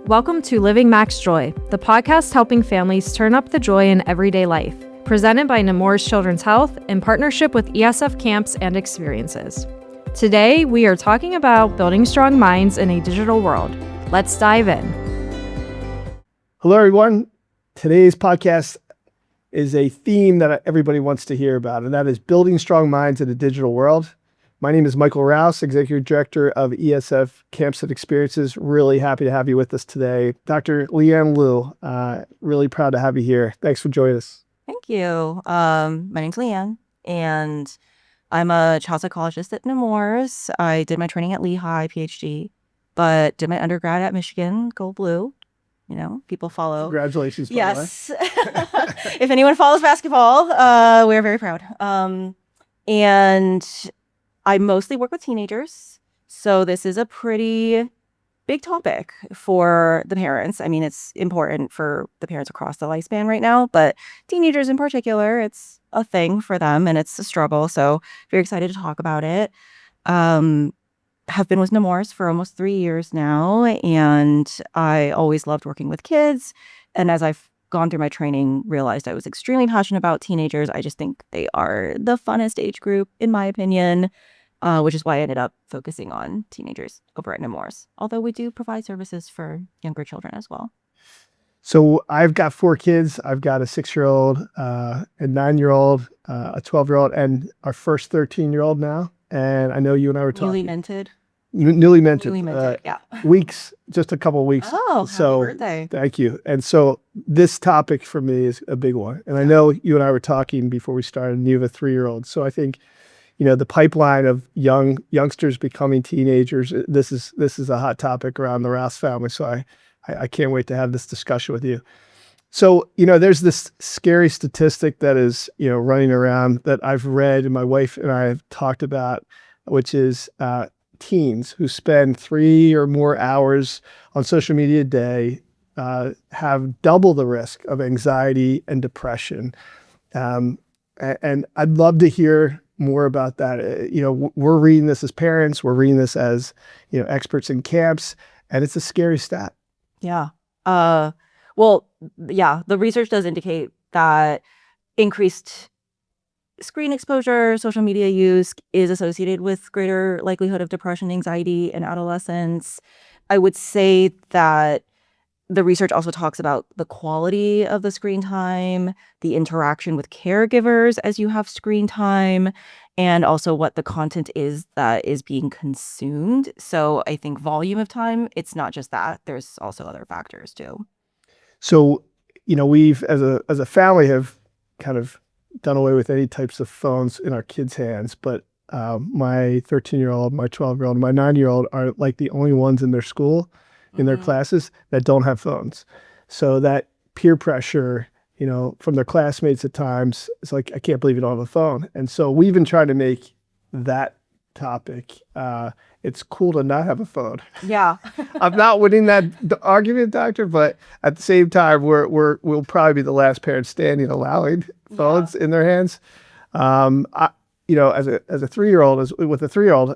Welcome to Living MaxJoy, the podcast helping families turn up the joy in everyday life, presented by Nemours Children's Health in partnership with ESF Camps and Experiences. Today, we are talking about building strong minds in a digital world. Let's dive in. Hello, everyone. Today's podcast is a theme that everybody wants to hear about, and that is building strong minds in a digital world. My name is Michael Rouse, Executive Director of ESF Camps and Experiences. Really happy to have you with us today. Dr. Lian Liu, really proud to have you here. Thanks for joining us. Thank you. My name's Lian, and I'm a child psychologist at Nemours. I did my training at Lehigh, PhD, but did my undergrad at Michigan, Go Blue. You know, people follow. Congratulations, by Yes. the way. If anyone follows basketball, we're very proud. And I mostly work with teenagers, so this is a pretty big topic for the parents. I mean, it's important for the parents across the lifespan right now, but teenagers in particular, it's a thing for them and it's a struggle. So very excited to talk about it. Have been with Nemours for almost 3 years now, and I always loved working with kids. And as I've gone through my training, realized I was extremely passionate about teenagers. I just think they are the funnest age group, in my opinion, which is why I ended up focusing on teenagers over at Nemours, although we do provide services for younger children as well. So I've got 4 kids. I've got a 6-year-old, a 9-year-old, a 12-year-old, and our first 13-year-old now. And I know you and I were talking. Newly minted. Newly minted, Yeah. weeks, just a couple of weeks. Oh, happy birthday. Thank you. And so this topic for me is a big one. And I know you and I were talking before we started, and you have a 3-year-old. So I think, you know, the pipeline of youngsters becoming teenagers, this is a hot topic around the Rouse family. So I can't wait to have this discussion with you. So, you know, there's this scary statistic that is, you know, running around that I've read and my wife and I have talked about, which is teens who spend 3 or more hours on social media a day have double the risk of anxiety and depression. And I'd love to hear more about that. You know, we're reading this as parents, we're reading this as, you know, experts in camps, and it's a scary stat. Yeah. Well, yeah, the research does indicate that increased screen exposure, social media use is associated with greater likelihood of depression, anxiety in adolescents. I would say that the research also talks about the quality of the screen time, the interaction with caregivers as you have screen time, and also what the content is that is being consumed. So I think volume of time, it's not just that. There's also other factors too. So, you know, we've as a family have kind of done away with any types of phones in our kids' hands, but my 13-year-old, my 12-year-old, and my 9-year-old are like the only ones in their school, in their classes, that don't have phones. So that peer pressure, you know, from their classmates at times, it's like, I can't believe you don't have a phone. And so we've been trying to make that topic, it's cool to not have a phone. Yeah. I'm not winning that argument, doctor, but at the same time, we'll probably be the last parents standing allowing phones in their hands. You know, as a 3-year-old, with a 3-year-old,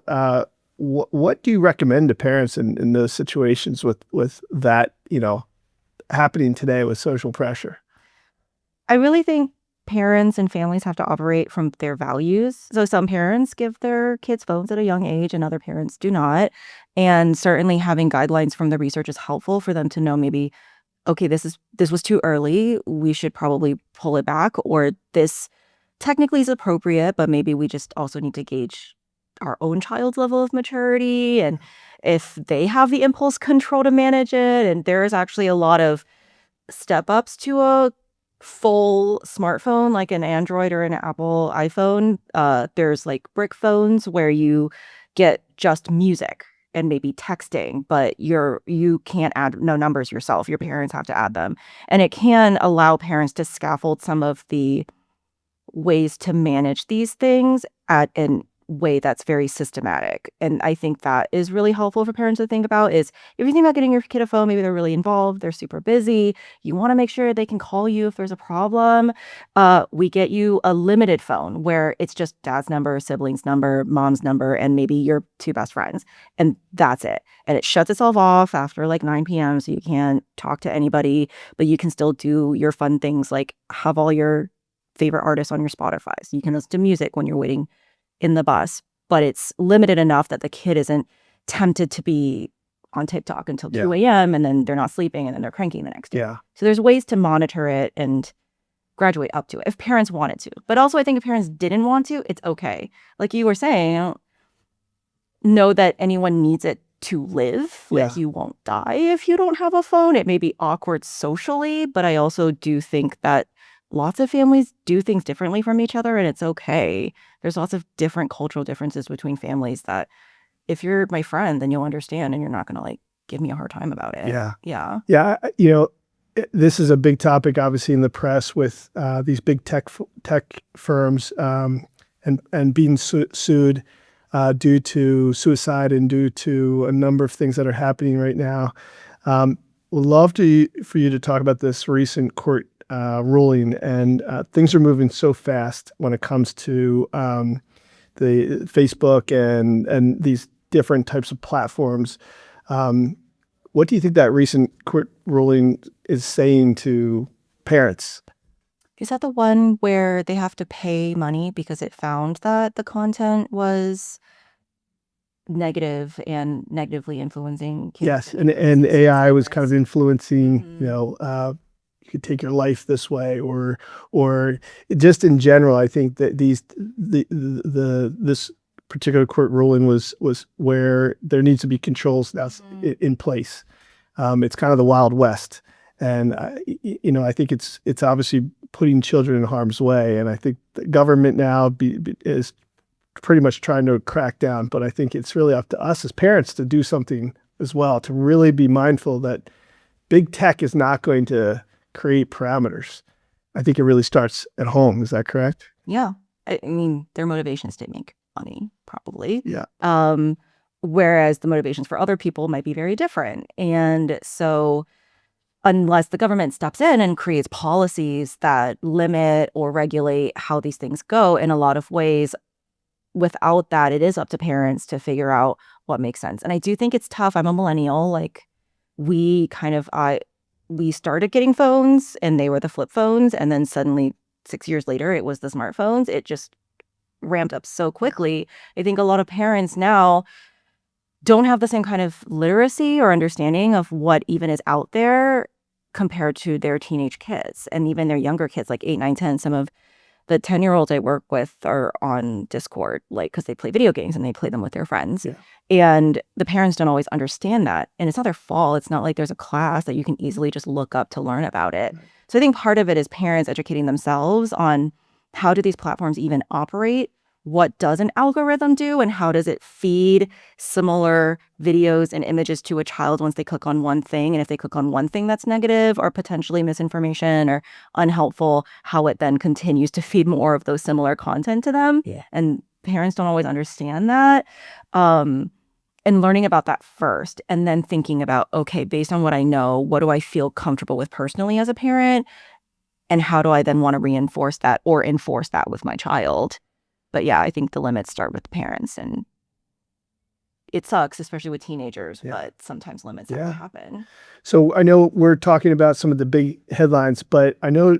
what do you recommend to parents in those situations with that, you know, happening today with social pressure? I really think parents and families have to operate from their values. So some parents give their kids phones at a young age and other parents do not. And certainly having guidelines from the research is helpful for them to know maybe, okay, this was too early. We should probably pull it back, or this technically is appropriate, but maybe we just also need to gauge our own child's level of maturity and if they have the impulse control to manage it. And there is actually a lot of step ups to a full smartphone, like an Android or an Apple iPhone. There's like brick phones where you get just music and maybe texting, but you can't add no numbers yourself. Your parents have to add them. And it can allow parents to scaffold some of the ways to manage these things at an way that's very systematic. And I think that is really helpful for parents to think about is if you think about getting your kid a phone, maybe they're really involved, they're super busy, you want to make sure they can call you if there's a problem. We get you a limited phone where it's just dad's number, sibling's number, mom's number, and maybe your two best friends. And that's it. And it shuts itself off after like 9 p.m. so you can't talk to anybody, but you can still do your fun things like have all your favorite artists on your Spotify. So you can listen to music when you're waiting in the bus, but it's limited enough that the kid isn't tempted to be on TikTok until 2 a.m. and then they're not sleeping and then they're cranking the next day. Yeah. So there's ways to monitor it and graduate up to it if parents wanted to. But also I think if parents didn't want to, it's okay. Like you were saying, I don't know that anyone needs it to live. Like you won't die if you don't have a phone. It may be awkward socially, but I also do think that lots of families do things differently from each other, and it's okay. There's lots of different cultural differences between families that if you're my friend, then you'll understand and you're not going to like give me a hard time about it. Yeah. Yeah. Yeah. This is a big topic, obviously, in the press with these big tech firms and being sued due to suicide and due to a number of things that are happening right now. Would love for you to talk about this recent court ruling, and things are moving so fast when it comes to the Facebook and these different types of platforms. What do you think that recent court ruling is saying to parents? Is that the one where they have to pay money because it found that the content was negative and negatively influencing kids? Yes, and AI was kind of influencing, you could take your life this way, or just in general. I think that this particular court ruling was where there needs to be controls now in place. It's kind of the Wild West, and I think it's obviously putting children in harm's way. And I think the government now is pretty much trying to crack down. But I think it's really up to us as parents to do something as well, to really be mindful that big tech is not going to create parameters. I think it really starts at home. Is that correct? Yeah. I mean, their motivation is to make money, probably. Yeah. Whereas the motivations for other people might be very different. And so unless the government steps in and creates policies that limit or regulate how these things go in a lot of ways, without that, it is up to parents to figure out what makes sense. And I do think it's tough. I'm a millennial. Like we started getting phones and they were the flip phones. And then suddenly 6 years later, it was the smartphones. It just ramped up so quickly. I think a lot of parents now don't have the same kind of literacy or understanding of what even is out there compared to their teenage kids and even their younger kids, like 8, 9, 10. Some of the 10-year-olds I work with are on Discord, like, because they play video games and they play them with their friends. Yeah. And the parents don't always understand that. And it's not their fault. It's not like there's a class that you can easily just look up to learn about it. Right. So I think part of it is parents educating themselves on how do these platforms even operate? What does an algorithm do? And how does it feed similar videos and images to a child once they click on one thing? And if they click on one thing that's negative or potentially misinformation or unhelpful, how it then continues to feed more of those similar content to them. Yeah. And parents don't always understand that. And learning about that first and then thinking about, okay, based on what I know, what do I feel comfortable with personally as a parent? And how do I then want to reinforce that or enforce that with my child? But yeah, I think the limits start with the parents, and it sucks, especially with teenagers, but sometimes limits have to happen. So I know we're talking about some of the big headlines, but I know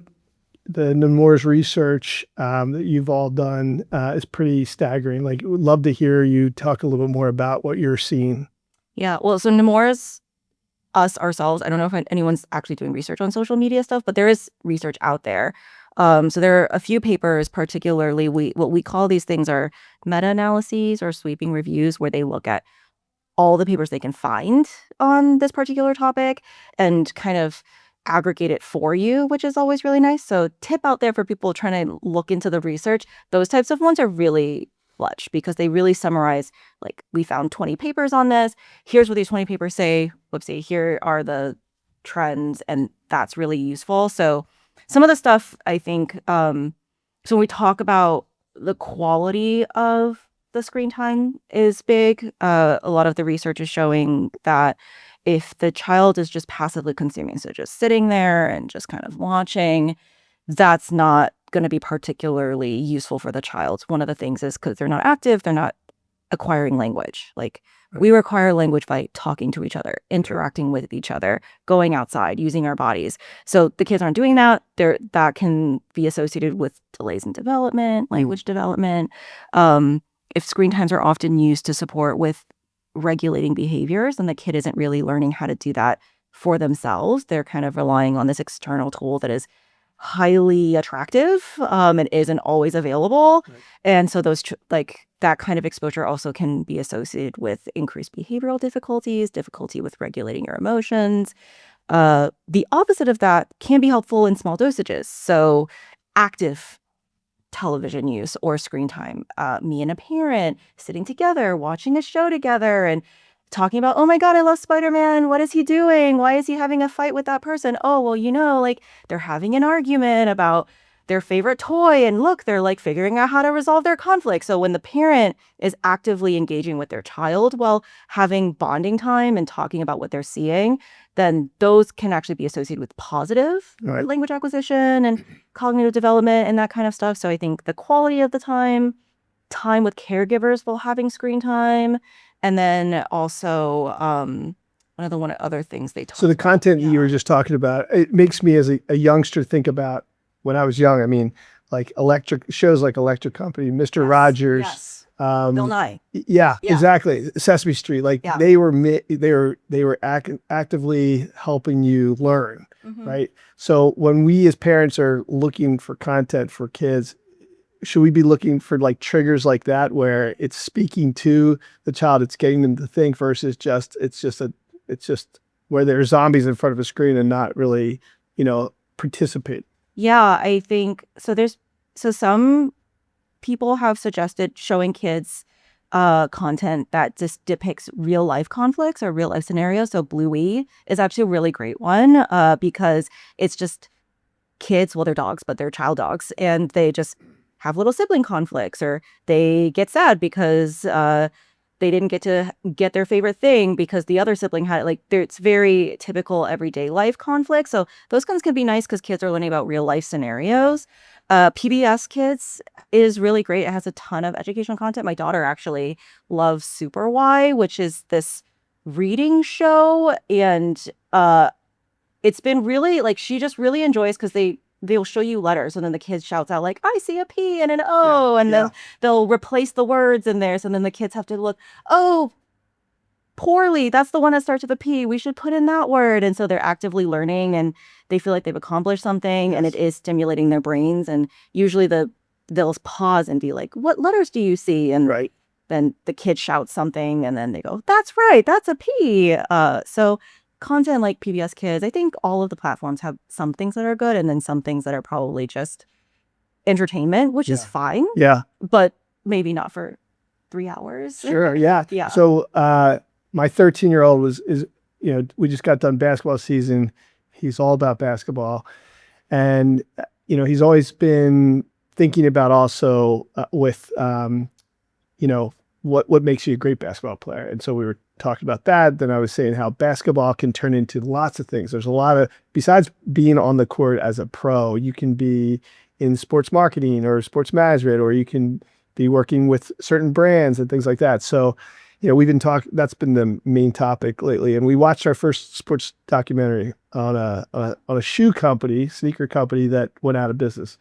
the Nemours research that you've all done is pretty staggering. Like, would love to hear you talk a little bit more about what you're seeing. Yeah, well, so Nemours, us, ourselves, I don't know if anyone's actually doing research on social media stuff, but there is research out there. So there are a few papers, particularly what we call these things are meta-analyses or sweeping reviews, where they look at all the papers they can find on this particular topic and kind of aggregate it for you, which is always really nice. So tip out there for people trying to look into the research. Those types of ones are really clutch because they really summarize, like, we found 20 papers on this. Here's what these 20 papers say. Whoopsie, here are the trends, and that's really useful. So some of the stuff, I think, so when we talk about the quality of the screen time is big. A lot of the research is showing that if the child is just passively consuming, so just sitting there and just kind of watching, that's not going to be particularly useful for the child. One of the things is because they're not active, they're not acquiring language. Like we require language by talking to each other, interacting with each other, going outside, using our bodies. So the kids aren't doing that. That can be associated with delays in development, language development. If screen times are often used to support with regulating behaviors, and the kid isn't really learning how to do that for themselves, they're kind of relying on this external tool that is highly attractive and isn't always available. Right. And so those that kind of exposure also can be associated with increased behavioral difficulty with regulating your emotions. The opposite of that can be helpful in small dosages. So active television use or screen time, me and a parent sitting together, watching a show together and talking about, oh my God, I love Spider-Man. What is he doing? Why is he having a fight with that person? Oh, well, like they're having an argument about their favorite toy. And look, they're like figuring out how to resolve their conflict. So when the parent is actively engaging with their child while having bonding time and talking about what they're seeing, then those can actually be associated with positive language acquisition and cognitive development and that kind of stuff. So I think the quality of the time with caregivers while having screen time, and then also one other things they talk about. So the content you were just talking about, it makes me as a youngster think about when I was young. I mean, like shows like Electric Company, Mr. Rogers. Yes. Bill Nye. Yeah, exactly. Sesame Street. Like they were actively helping you learn, right? So when we as parents are looking for content for kids, should we be looking for like triggers like that where it's speaking to the child, it's getting them to think versus it's just where there's zombies in front of a screen and not really, participate? Yeah, I think so. Some people have suggested showing kids content that just depicts real life conflicts or real life scenarios. So Bluey is actually a really great one because it's just kids, well, they're dogs, but they're child dogs, and they just have little sibling conflicts, or they get sad because they didn't get to get their favorite thing because the other sibling had it. It's very typical everyday life conflict. So those ones can be nice because kids are learning about real life scenarios. PBS Kids is really great. It has a ton of educational content. My daughter actually loves Super Why, which is this reading show, and it's been really she just really enjoys because they'll show you letters, and then the kid shouts out like, I see a P and an O, and they'll replace the words in there. So then the kids have to look, oh, poorly, that's the one that starts with a P. We should put in that word. And so they're actively learning and they feel like they've accomplished something and it is stimulating their brains. And usually they'll pause and be like, what letters do you see? And then the kid shouts something and then they go, that's right, that's a P. So content like PBS Kids, I think all of the platforms have some things that are good and then some things that are probably just entertainment, which is fine. Yeah. But maybe not for 3 hours. Sure. Yeah. Yeah. So my 13-year-old is we just got done basketball season. He's all about basketball. And, he's always been thinking about also with, what makes you a great basketball player. And so we were talking about that. Then I was saying how basketball can turn into lots of things. There's a lot of, besides being on the court as a pro, you can be in sports marketing or sports management, or you can be working with certain brands and things like that. So, we've been that's been the main topic lately. And we watched our first sports documentary on a sneaker company that went out of business.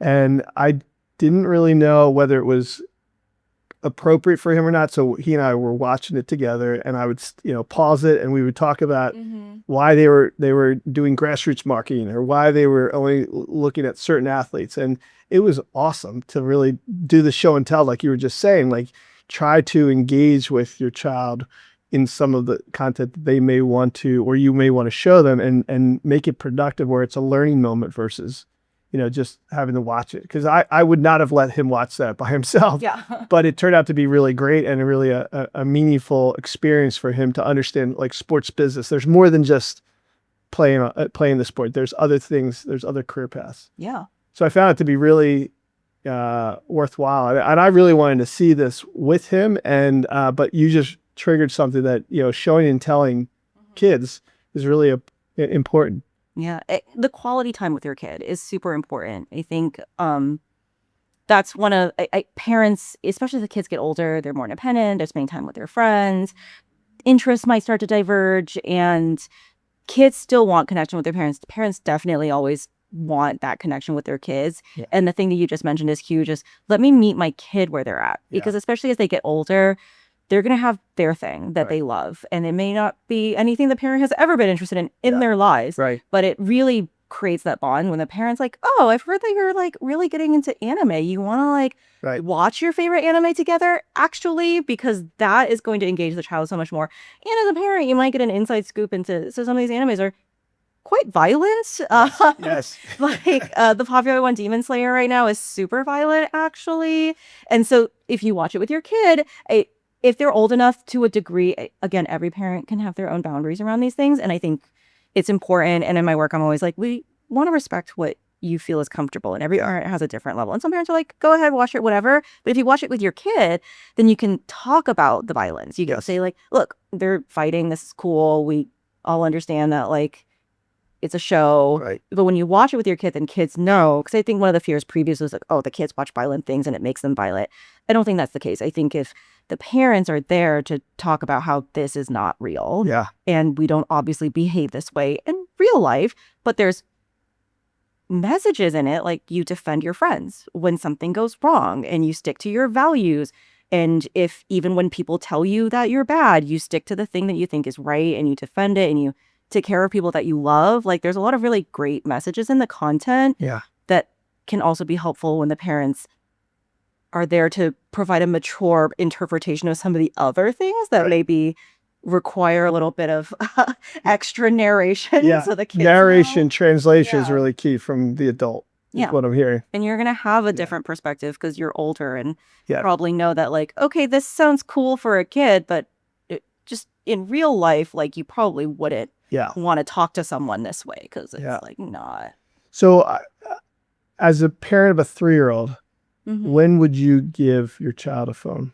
And I didn't really know whether it was appropriate for him or not. So he and I were watching it together, and I would, pause it, and we would talk about why they were doing grassroots marketing or why they were only looking at certain athletes. And it was awesome to really do the show and tell, like you were just saying, like try to engage with your child in some of the content that they may want to, or you may want to show them, and make it productive where it's a learning moment versus just having to watch it. Because I would not have let him watch that by himself. Yeah. But it turned out to be really great and really a meaningful experience for him to understand like sports business. There's more than just playing the sport. There's other things. There's other career paths. Yeah. So I found it to be really worthwhile. And I really wanted to see this with him. And but you just triggered something that, showing and telling kids is really important. Yeah, the quality time with your kid is super important. I think that's one of parents, especially as the kids get older, they're more independent, they're spending time with their friends, interests might start to diverge, and kids still want connection with their parents. Parents definitely always want that connection with their kids. Yeah. And the thing that you just mentioned is huge, is let me meet my kid where they're at. Because especially as they get older, they're going to have their thing that they love. And it may not be anything the parent has ever been interested in their lives. Right. But it really creates that bond when the parent's like, oh, I've heard that you're like really getting into anime. You want to like watch your favorite anime together, actually, because that is going to engage the child so much more. And as a parent, you might get an inside scoop into, so some of these animes are quite violent. Yes. Like the popular one, Demon Slayer, right now is super violent, actually. And so if you watch it with your kid, if they're old enough to a degree, again, every parent can have their own boundaries around these things. And I think it's important. And in my work, I'm always like, we want to respect what you feel is comfortable. And every parent has a different level. And some parents are like, go ahead, watch it, whatever. But if you watch it with your kid, then you can talk about the violence. You can say like, look, they're fighting. This is cool. We all understand that like it's a show. Right. But when you watch it with your kids, and kids know, because I think one of the fears previously was like, oh, the kids watch violent things and it makes them violent. I don't think that's the case. I think if the parents are there to talk about how this is not real, and we don't obviously behave this way in real life, but there's messages in it, like you defend your friends when something goes wrong and you stick to your values. And if even when people tell you that you're bad, you stick to the thing that you think is right and you defend it and you take care of people that you love. Like there's a lot of really great messages in the content that can also be helpful when the parents are there to provide a mature interpretation of some of the other things that maybe require a little bit of extra narration. So the kids narration translation is really key from the adult. Is what I'm hearing. And you're gonna have a different perspective because you're older and probably know that like, okay, this sounds cool for a kid, but just in real life, like you probably wouldn't want to talk to someone this way because it's like not. So as a parent of a 3-year-old, when would you give your child a phone?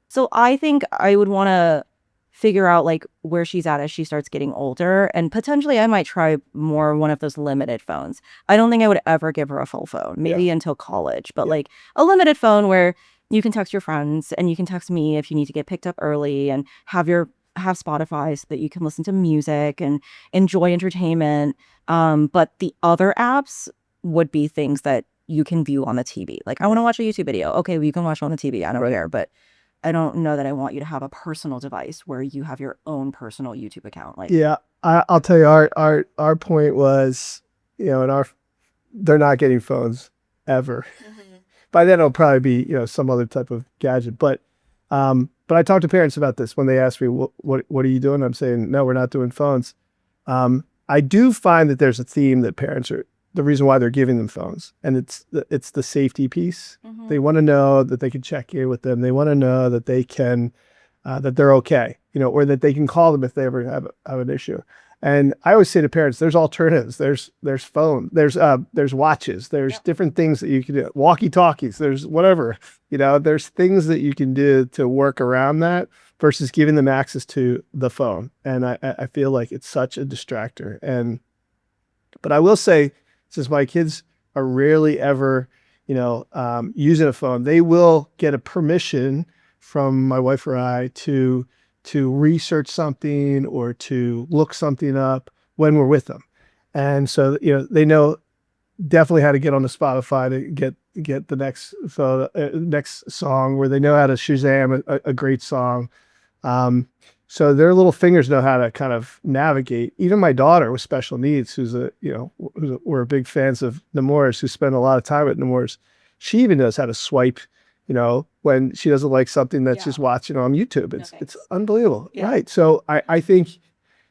So I think I would want to figure out like where she's at as she starts getting older, and potentially I might try more one of those limited phones. I don't think I would ever give her a full phone, maybe until college, but like a limited phone where you can text your friends and you can text me if you need to get picked up early, and have Spotify so that you can listen to music and enjoy entertainment. But the other apps would be things that you can view on the TV. Like, I want to watch a YouTube video. Okay, well, you can watch it on the TV. I don't care. But I don't know that I want you to have a personal device where you have your own personal YouTube account. Like, I'll tell you, our point was, they're not getting phones ever. By then it'll probably be, some other type of gadget. But I talk to parents about this when they ask me, what are you doing? I'm saying, no, we're not doing phones. I do find that there's a theme that parents are, the reason why they're giving them phones, and it's the safety piece. They want to know that they can check in with them. They want to know that they can, that they're okay, or that they can call them if they ever have an issue. And I always say to parents, there's alternatives. There's phone, there's watches, there's different things that you can do, walkie-talkies, there's whatever, there's things that you can do to work around that versus giving them access to the phone. And I feel like it's such a distractor. But I will say, since my kids are rarely ever, using a phone, they will get a permission from my wife or I to research something or to look something up when we're with them. And so, they know definitely how to get on the Spotify to get the next song, where they know how to Shazam a great song. So their little fingers know how to kind of navigate. Even my daughter with special needs, we're big fans of Nemours, who spend a lot of time at Nemours. She even knows how to swipe, when she doesn't like something that's just watching on YouTube. It's unbelievable. Right. So I think,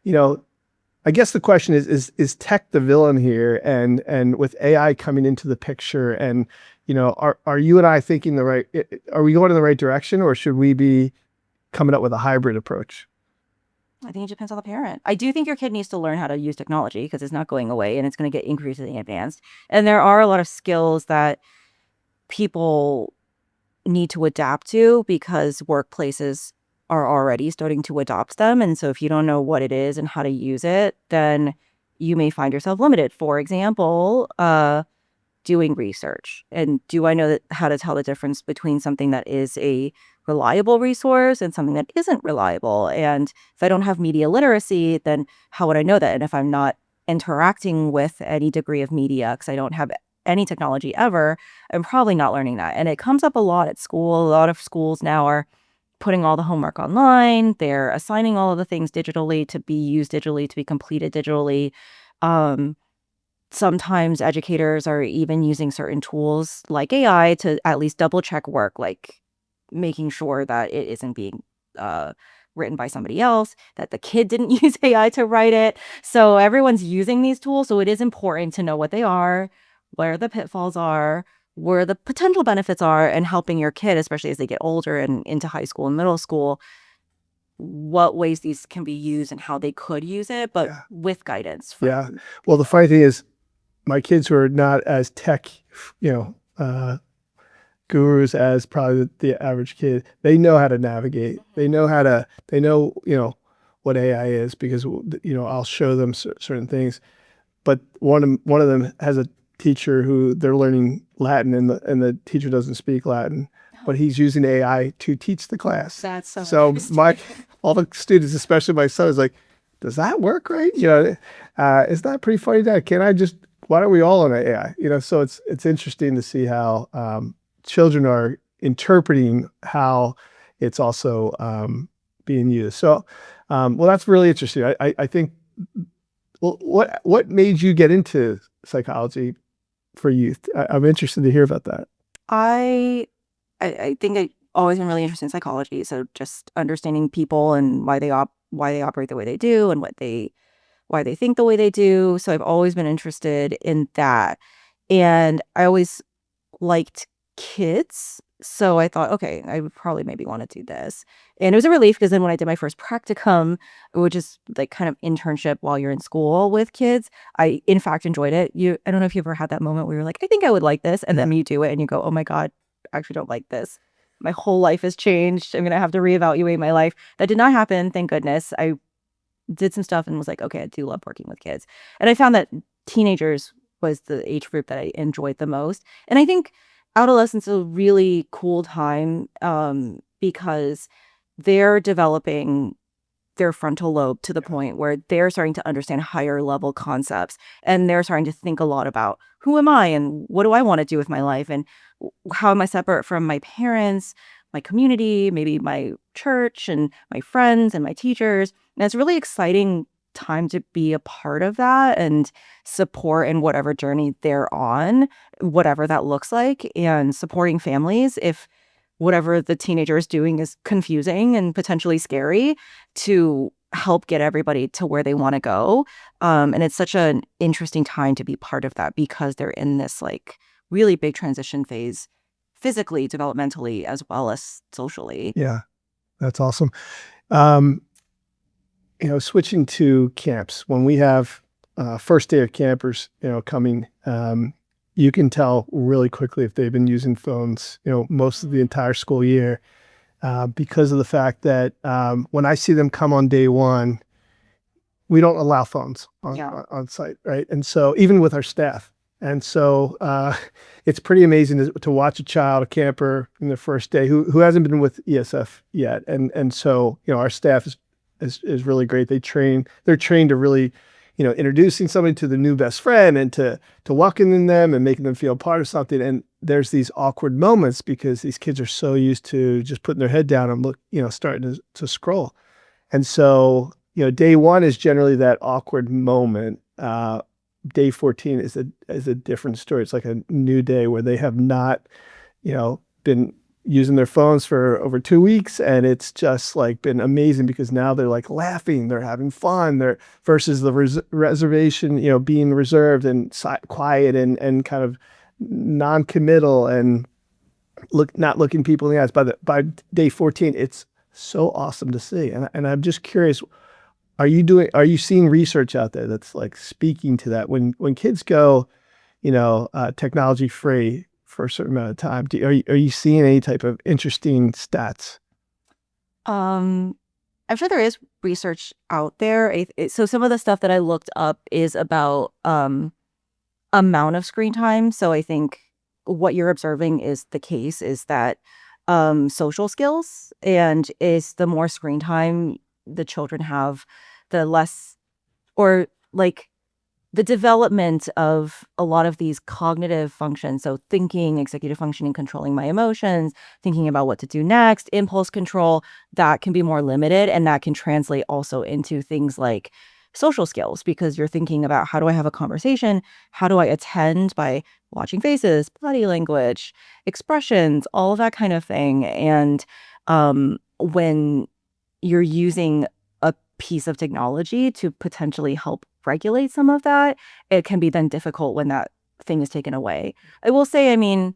I guess the question is tech the villain here? And with AI coming into the picture, and, are you and I thinking are we going in the right direction, or should we be coming up with a hybrid approach? I think it depends on the parent. I do think your kid needs to learn how to use technology because it's not going away and it's going to get increasingly advanced. And there are a lot of skills that people need to adapt to because workplaces are already starting to adopt them. And so if you don't know what it is and how to use it, then you may find yourself limited. For example, doing research. And do I know how to tell the difference between something that is a reliable resource and something that isn't reliable? And if I don't have media literacy, then how would I know that? And if I'm not interacting with any degree of media because I don't have any technology ever, I'm probably not learning that. And it comes up a lot at school. A lot of schools now are putting all the homework online. They're assigning all of the things digitally to be used digitally, to be completed digitally. Sometimes educators are even using certain tools like AI to at least double check work, like making sure that it isn't being written by somebody else, that the kid didn't use AI to write it. So everyone's using these tools. So it is important to know what they are, where the pitfalls are, where the potential benefits are, and helping your kid, especially as they get older and into high school and middle school, what ways these can be used and how they could use it, but with guidance. Yeah. Well, the funny thing is, my kids who are not as tech, gurus as probably the average kid, they know how to navigate. They know what AI is because, I'll show them certain things. But one of them has a teacher who they're learning Latin and the teacher doesn't speak Latin, but he's using AI to teach the class. That's so all the students, especially my son, is like, does that work right? Is that pretty funny, Dad? Why don't we all on AI? So it's interesting to see how children are interpreting how it's also being used. So, well, that's really interesting. I think, well, what made you get into psychology for youth? I'm interested to hear about that. I think I've always been really interested in psychology. So just understanding people and why they operate the way they do and why they think the way they do. So I've always been interested in that. And I always liked kids. So I thought, okay, I would probably maybe want to do this. And it was a relief because then when I did my first practicum, which is like kind of internship while you're in school with kids, I in fact enjoyed it. I don't know if you ever had that moment where you're like, I think I would like this. And then you do it and you go, oh my God, I actually don't like this. My whole life has changed. I'm going to have to reevaluate my life. That did not happen. Thank goodness. I did some stuff and was like, okay, I do love working with kids. And I found that teenagers was the age group that I enjoyed the most. And I think adolescence is a really cool time because they're developing their frontal lobe to the point where they're starting to understand higher level concepts and they're starting to think a lot about who am I and what do I want to do with my life and how am I separate from my parents, my community, maybe my church and my friends and my teachers. And it's a really exciting time to be a part of that and support in whatever journey they're on, whatever that looks like, and supporting families if whatever the teenager is doing is confusing and potentially scary, to help get everybody to where they want to go. And it's such an interesting time to be part of that because they're in this like really big transition phase, physically, developmentally, as well as socially. Yeah, that's awesome. Switching to camps, when we have first day of campers, coming, you can tell really quickly if they've been using phones, most of the entire school year, because of the fact that when I see them come on day one, we don't allow phones on site, right? And so even with our staff. And so it's pretty amazing to watch a camper in the first day who hasn't been with ESF yet. And so, our staff is really great. They're trained to really, introducing somebody to the new best friend and to welcoming them and making them feel part of something. And there's these awkward moments because these kids are so used to just putting their head down and starting to scroll. And so, day one is generally that awkward moment. Day 14 is a different story. It's like a new day where they have not, been using their phones for over 2 weeks. And it's just like been amazing because now they're like laughing, they're having fun, they're versus the reservation, being reserved and quiet and kind of non-committal and not looking people in the eyes. By day 14, it's so awesome to see. And I'm just curious, are you seeing research out there that's like speaking to that when kids go, technology free for a certain amount of time. Are you seeing any type of interesting stats? I'm sure there is research out there. So some of the stuff that I looked up is about amount of screen time. So I think what you're observing is the case is that social skills, and is the more screen time the children have, the less, or like the development of a lot of these cognitive functions. So thinking, executive functioning, controlling my emotions, thinking about what to do next, impulse control, that can be more limited. And that can translate also into things like social skills, because you're thinking about, how do I have a conversation? How do I attend by watching faces, body language, expressions, all of that kind of thing. And when you're using a piece of technology to potentially help regulate some of that, it can be then difficult when that thing is taken away. I will say, I mean,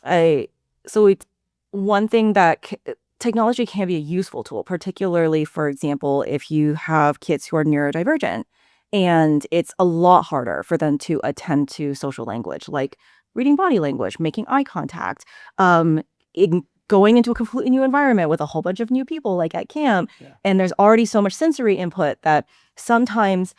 so it's one thing that technology can be a useful tool, particularly, for example, if you have kids who are neurodivergent, and it's a lot harder for them to attend to social language, like reading body language, making eye contact, going into a completely new environment with a whole bunch of new people, like at camp. Yeah. And there's already so much sensory input that sometimes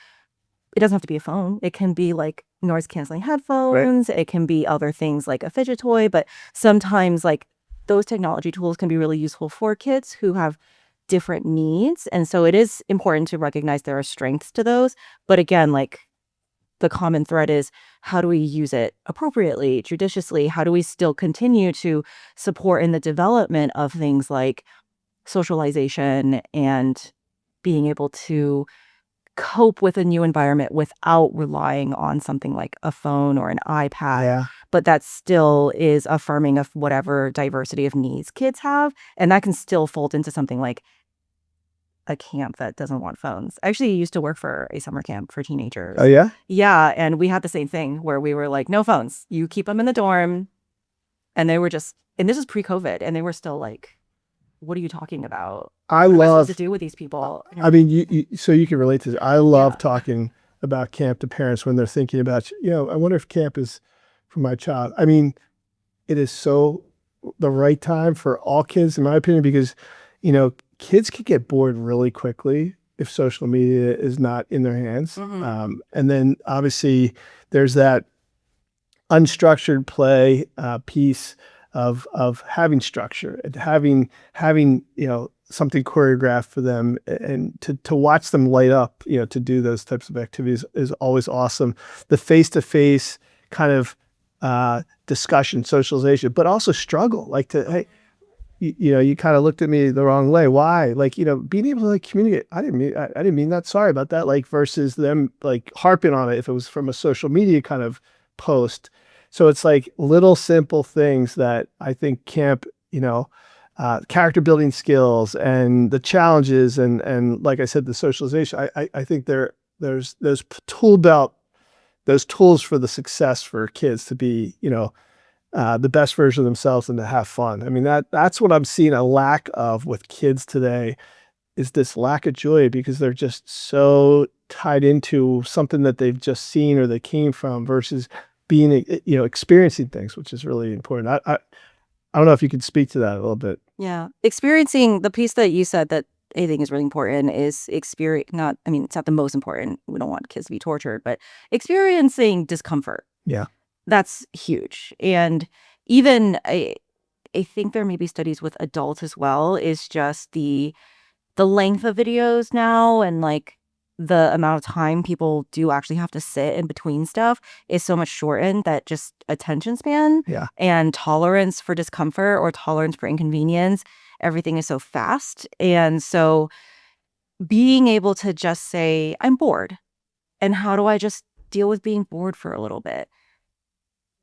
it doesn't have to be a phone. It can be like noise canceling headphones. Right. It can be other things like a fidget toy. But sometimes like those technology tools can be really useful for kids who have different needs. And so it is important to recognize there are strengths to those. But again, like the common thread is, how do we use it appropriately, judiciously? How do we still continue to support in the development of things like socialization and being able to cope with a new environment without relying on something like a phone or an iPad? Yeah. But that still is affirming of whatever diversity of needs kids have. And that can still fold into something like a camp that doesn't want phones. I actually used to work for a summer camp for teenagers. Oh, yeah? Yeah. And we had the same thing where we were like, no phones. You keep them in the dorm. And they were just, and this is pre-COVID, and they were still like, what are you talking about? I what am I love supposed to do with these people? I mean, so you can relate to this. I love talking about camp to parents when they're thinking about, I wonder if camp is for my child. I mean, it is so the right time for all kids, in my opinion, because, kids can get bored really quickly if social media is not in their hands. Mm-hmm. And then obviously there's that unstructured play piece of having structure and having something choreographed for them, and to watch them light up, to do those types of activities is always awesome. The face-to-face kind of discussion, socialization, but also struggle, like hey, you kind of looked at me the wrong way. Why? Like, being able to like communicate. I didn't mean that. Sorry about that. Like, versus them like harping on it if it was from a social media kind of post. So it's like little simple things that I think camp, character building skills and the challenges and like I said, the socialization. I think there's tool belt, those tools for the success for kids to be, the best version of themselves and to have fun. I mean, that's what I'm seeing a lack of with kids today, is this lack of joy, because they're just so tied into something that they've just seen or they came from, versus being, experiencing things, which is really important. I don't know if you could speak to that a little bit. Yeah. Experiencing, the piece that you said that I think is really important is it's not the most important. We don't want kids to be tortured, but experiencing discomfort. Yeah. That's huge. And even I think there may be studies with adults as well, is just the length of videos now, and like the amount of time people do actually have to sit in between stuff is so much shortened that just attention span and tolerance for discomfort or tolerance for inconvenience, everything is so fast. And so being able to just say, I'm bored, and how do I just deal with being bored for a little bit,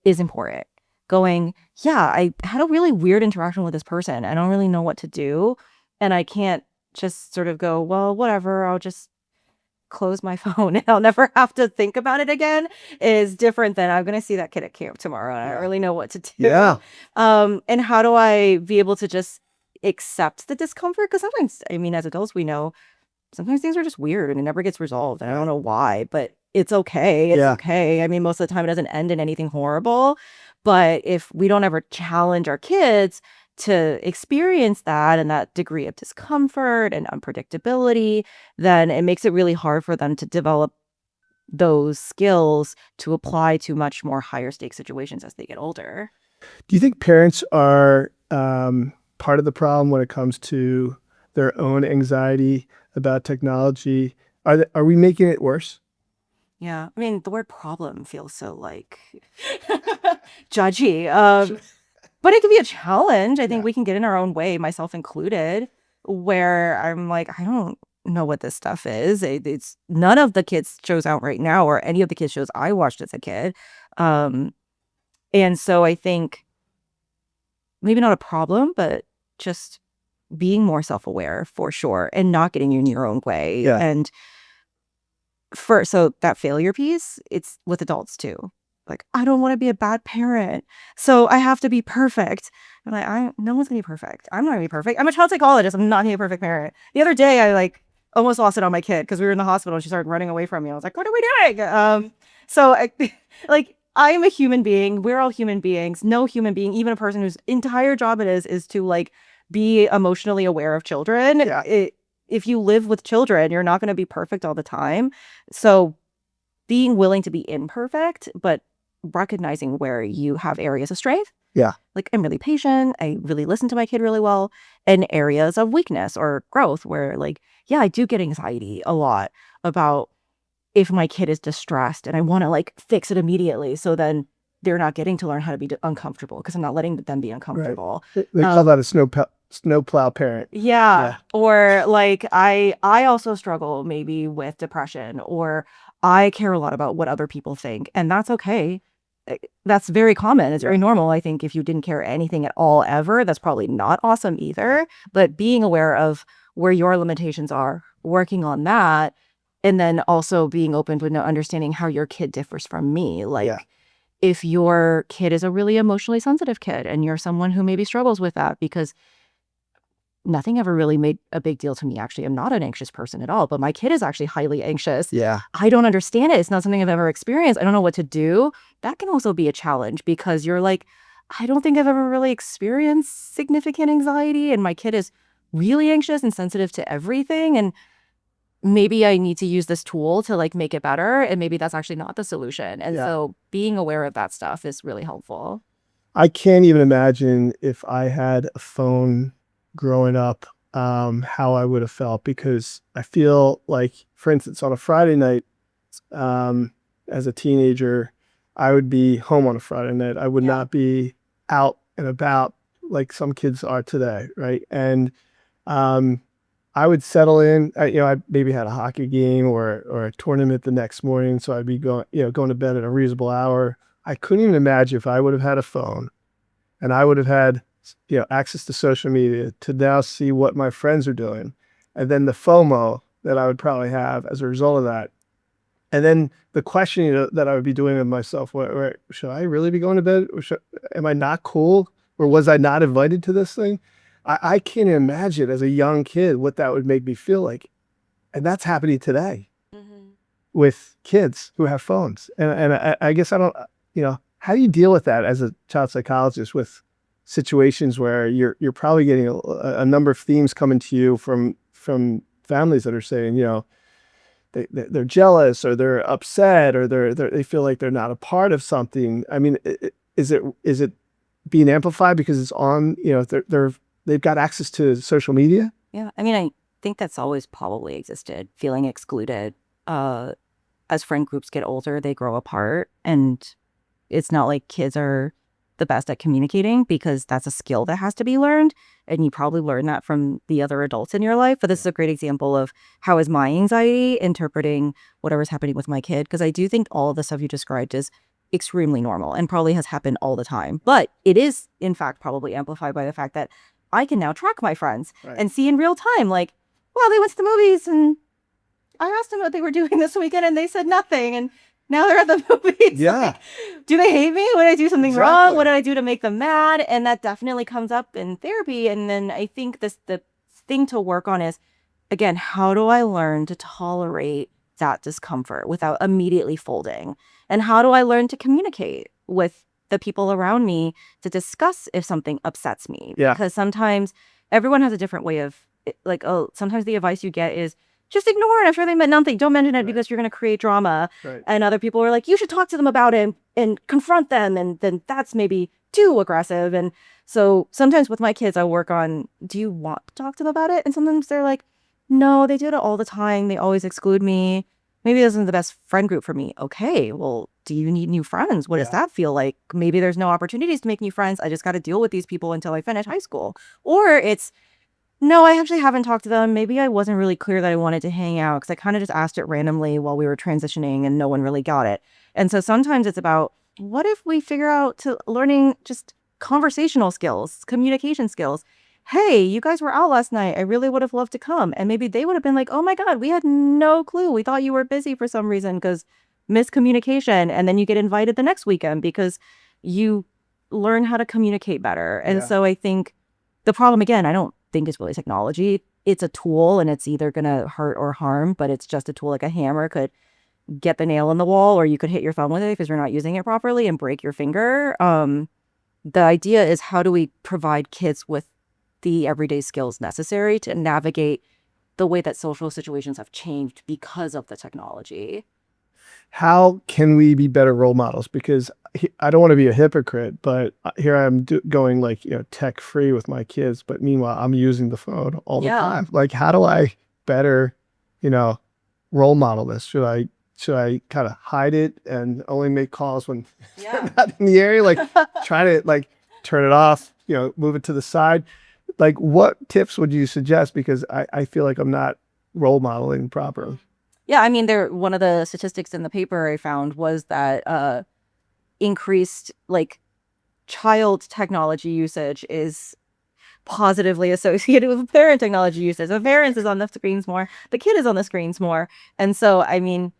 is important. Going, I had a really weird interaction with this person. I don't really know what to do. And I can't just sort of go, well, whatever, I'll just close my phone and I'll never have to think about it again, is different than, I'm going to see that kid at camp tomorrow and I don't really know what to do. Yeah. And how do I be able to just accept the discomfort? Because sometimes, as adults, we know sometimes things are just weird and it never gets resolved. And I don't know why, but it's okay. It's okay. Most of the time it doesn't end in anything horrible, But if we don't ever challenge our kids to experience that and that degree of discomfort and unpredictability, then it makes it really hard for them to develop those skills to apply to much more higher stake situations as they get older. Do you think parents are part of the problem when it comes to their own anxiety about technology? Are we making it worse? Yeah. I mean, the word problem feels so like judgy. But it can be a challenge. I think we can get in our own way, myself included, where I'm like, I don't know what this stuff is. It's none of the kids shows out right now or any of the kids shows I watched as a kid. And so I think maybe not a problem, but just being more self-aware for sure and not getting in your own way. Yeah. And so that failure piece, it's with adults too. Like, I don't want to be a bad parent, so I have to be perfect. I'm like, no one's gonna be perfect. I'm not gonna be perfect. I'm a child psychologist. I'm not gonna be a perfect parent. The other day, I like almost lost it on my kid because we were in the hospital and she started running away from me. I was like, what are we doing? So I'm a human being. We're all human beings. No human being, even a person whose entire job it is to like be emotionally aware of children. Yeah. If you live with children, you're not going to be perfect all the time. So being willing to be imperfect, but recognizing where you have areas of strength. Yeah. Like, I'm really patient. I really listen to my kid really well. And areas of weakness or growth where like, yeah, I do get anxiety a lot about if my kid is distressed and I want to like fix it immediately. So then they're not getting to learn how to be uncomfortable because I'm not letting them be uncomfortable. Right. They call that a snowplow parent. Yeah. Or like I also struggle maybe with depression, or I care a lot about what other people think, and that's okay. That's very common. It's very normal. I think if you didn't care anything at all ever, that's probably not awesome either. But being aware of where your limitations are, working on that, and then also being open to understanding how your kid differs from me. Like, if your kid is a really emotionally sensitive kid and you're someone who maybe struggles with that, because nothing ever really made a big deal to me. Actually, I'm not an anxious person at all, but my kid is actually highly anxious. Yeah. I don't understand it. It's not something I've ever experienced. I don't know what to do. That can also be a challenge because you're like, I don't think I've ever really experienced significant anxiety, and my kid is really anxious and sensitive to everything. And maybe I need to use this tool to like make it better. And maybe that's actually not the solution. And so being aware of that stuff is really helpful. I can't even imagine if I had a phone growing up, how I would have felt, because I feel like, for instance, on a Friday night, as a teenager, I would be home on a Friday night. I would not be out and about like some kids are today, right? And I would settle in. I maybe had a hockey game or a tournament the next morning, so I'd be going to bed at a reasonable hour. I couldn't even imagine if I would have had a phone, and I would have had access to social media to now see what my friends are doing, and then the FOMO that I would probably have as a result of that, and then the questioning that I would be doing with myself: should I really be going to bed? Or am I not cool? Or was I not invited to this thing? I can't imagine as a young kid what that would make me feel like. And that's happening today with kids who have phones. And I guess I don't, how do you deal with that as a child psychologist with situations where you're probably getting a number of themes coming to you from families that are saying, they're jealous, or they're upset, or they feel like they're not a part of something. I mean, is it being amplified because it's on, they've got access to social media? Yeah. I mean, I think that's always probably existed, feeling excluded. As friend groups get older, they grow apart, and it's not like kids are the best at communicating, because that's a skill that has to be learned, and you probably learn that from the other adults in your life. But this is a great example of how is my anxiety interpreting whatever's happening with my kid, because I do think all of the stuff you described is extremely normal and probably has happened all the time. But it is, in fact, probably amplified by the fact that I can now track my friends and see in real time, like, well, they went to the movies and I asked them what they were doing this weekend and they said nothing. And now they're at the movies. Yeah. Like, do they hate me? What did I do something wrong? What did I do to make them mad? And that definitely comes up in therapy. And then I think the thing to work on is, again, how do I learn to tolerate that discomfort without immediately folding? And how do I learn to communicate with the people around me to discuss if something upsets me. Yeah. Because sometimes everyone has a different way of, like, oh, sometimes the advice you get is just ignore it. I'm sure they meant nothing. Don't mention it because you're going to create drama. Right. And other people are like, you should talk to them about it and confront them. And then that's maybe too aggressive. And so sometimes with my kids, I work on, do you want to talk to them about it? And sometimes they're like, no, they do it all the time. They always exclude me. Maybe this isn't the best friend group for me. Okay, well, do you need new friends? What does that feel like? Maybe there's no opportunities to make new friends. I just got to deal with these people until I finish high school. Or it's, no, I actually haven't talked to them. Maybe I wasn't really clear that I wanted to hang out because I kind of just asked it randomly while we were transitioning and no one really got it. And so sometimes it's about, what if we figure out to learning just conversational skills, communication skills? Hey, you guys were out last night. I really would have loved to come. And maybe they would have been like, oh my God, we had no clue. We thought you were busy for some reason because miscommunication. And then you get invited the next weekend because you learn how to communicate better. And so I think the problem, again, I don't think it's really technology. It's a tool and it's either going to hurt or harm, but it's just a tool. Like a hammer could get the nail in the wall, or you could hit your thumb with it because you're not using it properly and break your finger. The idea is, how do we provide kids with the everyday skills necessary to navigate the way that social situations have changed because of the technology? How can we be better role models? Because I don't want to be a hypocrite, but here I'm going like, tech free with my kids, but meanwhile I'm using the phone all the time. Like, how do I better, role model this? Should I kind of hide it and only make calls when they're not in the area? Like, try to like turn it off, move it to the side. Like, what tips would you suggest? Because I feel like I'm not role modeling properly. Yeah, I mean, one of the statistics in the paper I found was that increased like child technology usage is positively associated with parent technology usage. The parent is on the screens more, the kid is on the screens more. And so, I mean,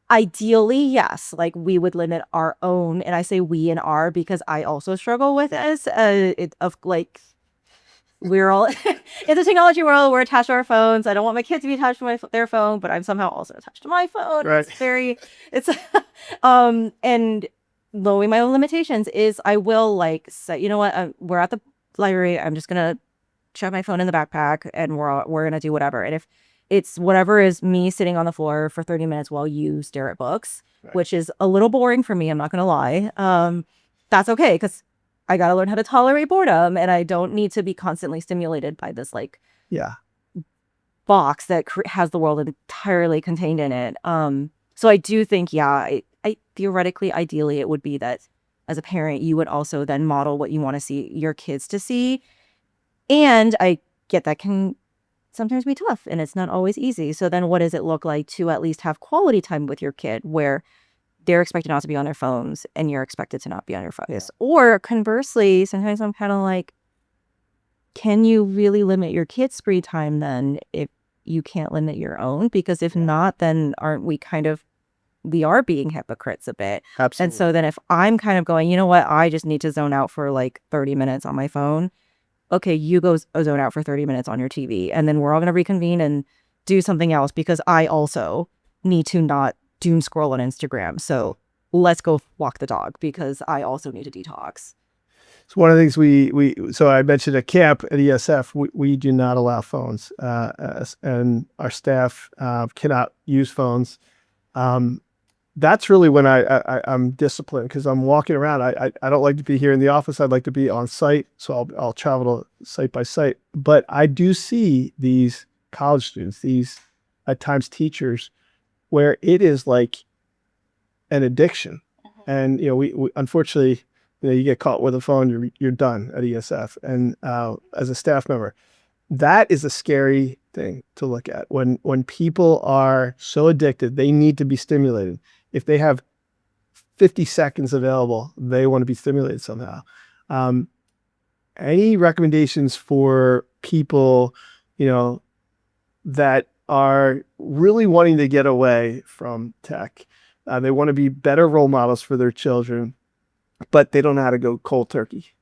ideally, yes, like we would limit our own, and I say we and our because I also struggle with this, we're all in the technology world. We're attached to our phones. I don't want my kids to be attached to their phone, but I'm somehow also attached to my phone. Right. And knowing my own limitations is I will like say, you know what, we're at the library. I'm just going to shove my phone in the backpack and we're going to do whatever. And if it's whatever is me sitting on the floor for 30 minutes while you stare at books, which is a little boring for me, I'm not going to lie. That's okay, because I got to learn how to tolerate boredom, and I don't need to be constantly stimulated by this box that has the world entirely contained in it. So I do think, I theoretically, ideally, it would be that as a parent, you would also then model what you want to see your kids to see. And I get that can sometimes be tough and it's not always easy. So then what does it look like to at least have quality time with your kid where they're expected not to be on their phones and you're expected to not be on your phones? Or conversely, sometimes I'm kind of like, can you really limit your kids' screen time then if you can't limit your own? Because if not, then aren't we we are being hypocrites a bit. Absolutely. And so then if I'm kind of going, you know what, I just need to zone out for like 30 minutes on my phone. Okay, you go zone out for 30 minutes on your TV. And then we're all going to reconvene and do something else because I also need to not doom scroll on Instagram. So let's go walk the dog because I also need to detox. So one of the things so I mentioned at camp at ESF, we do not allow phones, and our staff cannot use phones. That's really when I'm disciplined, because I'm walking around. I don't like to be here in the office. I'd like to be on site. So I'll travel to site by site. But I do see these college students, these at times teachers, where it is like an addiction. And, we unfortunately, you get caught with a phone, you're done at ESF. And as a staff member, that is a scary thing to look at. When people are so addicted, they need to be stimulated. If they have 50 seconds available, they want to be stimulated somehow. Any recommendations for people, that are really wanting to get away from tech? They want to be better role models for their children, but they don't know how to go cold turkey.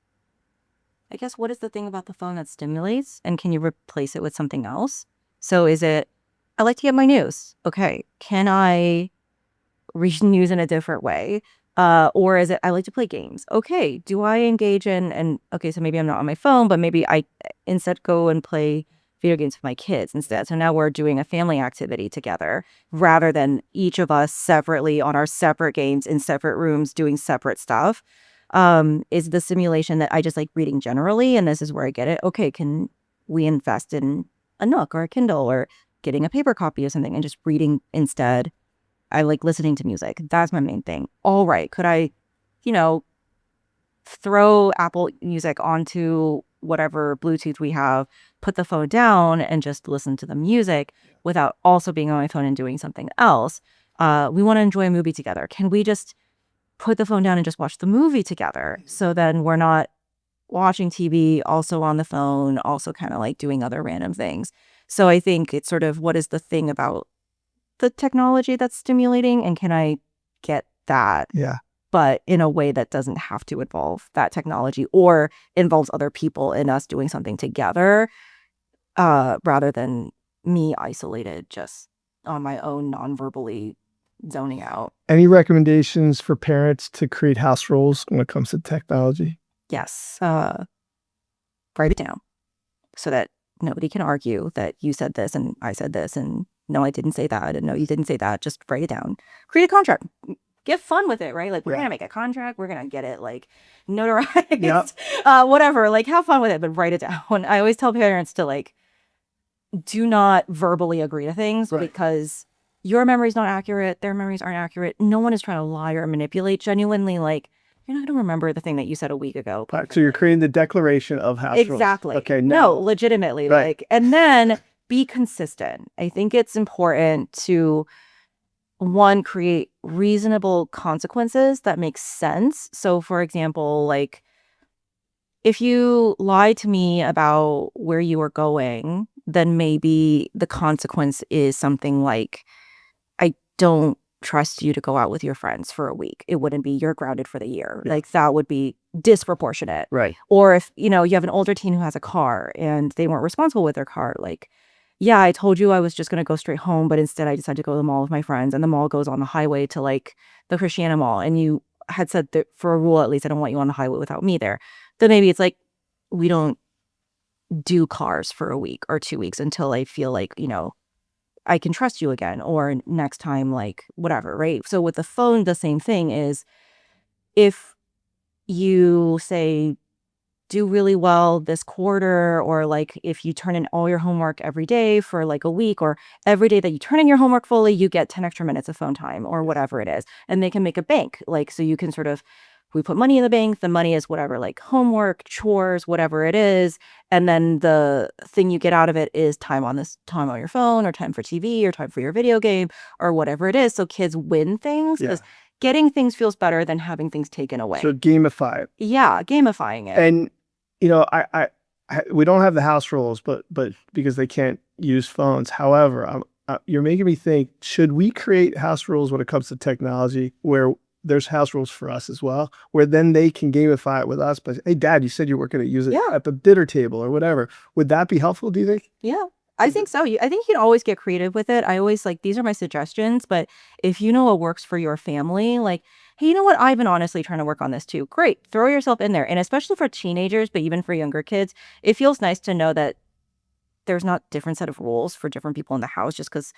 I guess, what is the thing about the phone that stimulates, and can you replace it with something else? So is it, I like to get my news. Okay, can I read news in a different way? Or is it, I like to play games. Okay, do I engage in, and okay, so maybe I'm not on my phone, but maybe I instead go and play video games with my kids instead. So now we're doing a family activity together rather than each of us separately on our separate games in separate rooms doing separate stuff. Is the simulation that I just like reading generally, and this is where I get it. Okay, can we invest in a Nook or a Kindle or getting a paper copy of something and just reading instead? I like listening to music. That's my main thing. All right, could I, throw Apple Music onto whatever Bluetooth we have, put the phone down and just listen to the music without also being on my phone and doing something else? We want to enjoy a movie together. Can we just put the phone down and just watch the movie together? So then we're not watching TV, also on the phone, also kind of like doing other random things. So I think it's sort of, what is the thing about the technology that's stimulating, and can I get that? Yeah. But in a way that doesn't have to involve that technology or involves other people and us doing something together, rather than me isolated just on my own, non-verbally zoning out. Any recommendations for parents to create house rules when it comes to technology? Yes. Write it down so that nobody can argue that you said this and I said this and no, I didn't say that and no, you didn't say that. Just write it down. Create a contract. Get fun with it, right? Like, we're going to make a contract. We're going to get it, like, notarized, whatever. Like, have fun with it, but write it down. I always tell parents to, like, do not verbally agree to things because your memory's not accurate. Their memories aren't accurate. No one is trying to lie or manipulate. Genuinely, like, you're not going to remember the thing that you said a week ago. Right, so you're creating the declaration of house rules. Exactly. Okay. No, legitimately. Right. Like, and then be consistent. I think it's important to, one, create reasonable consequences that make sense. So, for example, like, if you lie to me about where you are going, then maybe the consequence is something like, I don't trust you to go out with your friends for a week. It wouldn't be you're grounded for the year. Like, that would be disproportionate. Right. Or if, you have an older teen who has a car and they weren't responsible with their car, like, yeah, I told you I was just going to go straight home, but instead I decided to go to the mall with my friends, and the mall goes on the highway to, like, the Christiana Mall, and you had said that for a rule, at least, I don't want you on the highway without me there. Then maybe it's like, we don't do cars for a week or 2 weeks until I feel like, I can trust you again, or next time, like, whatever, right? So with the phone, the same thing is, if you say, do really well this quarter, or like if you turn in all your homework every day for like a week, or every day that you turn in your homework fully, you get 10 extra minutes of phone time or whatever it is. And they can make a bank, like, so you can sort of, we put money in the bank, the money is whatever, like homework, chores, whatever it is. And then the thing you get out of it is time on your phone, or time for TV, or time for your video game, or whatever it is. So kids win things because getting things feels better than having things taken away. So gamify it. Yeah, gamifying it. And I we don't have the house rules, but because they can't use phones. However, you're making me think: should we create house rules when it comes to technology, where there's house rules for us as well, where then they can gamify it with us? But hey, Dad, you said you were going to use it at the dinner table or whatever. Would that be helpful? Do you think? Yeah. I think so. I think you can always get creative with it. I always like, these are my suggestions, but if you know what works for your family, like, hey, you know what? I've been honestly trying to work on this too. Great. Throw yourself in there. And especially for teenagers, but even for younger kids, it feels nice to know that there's not different set of rules for different people in the house just because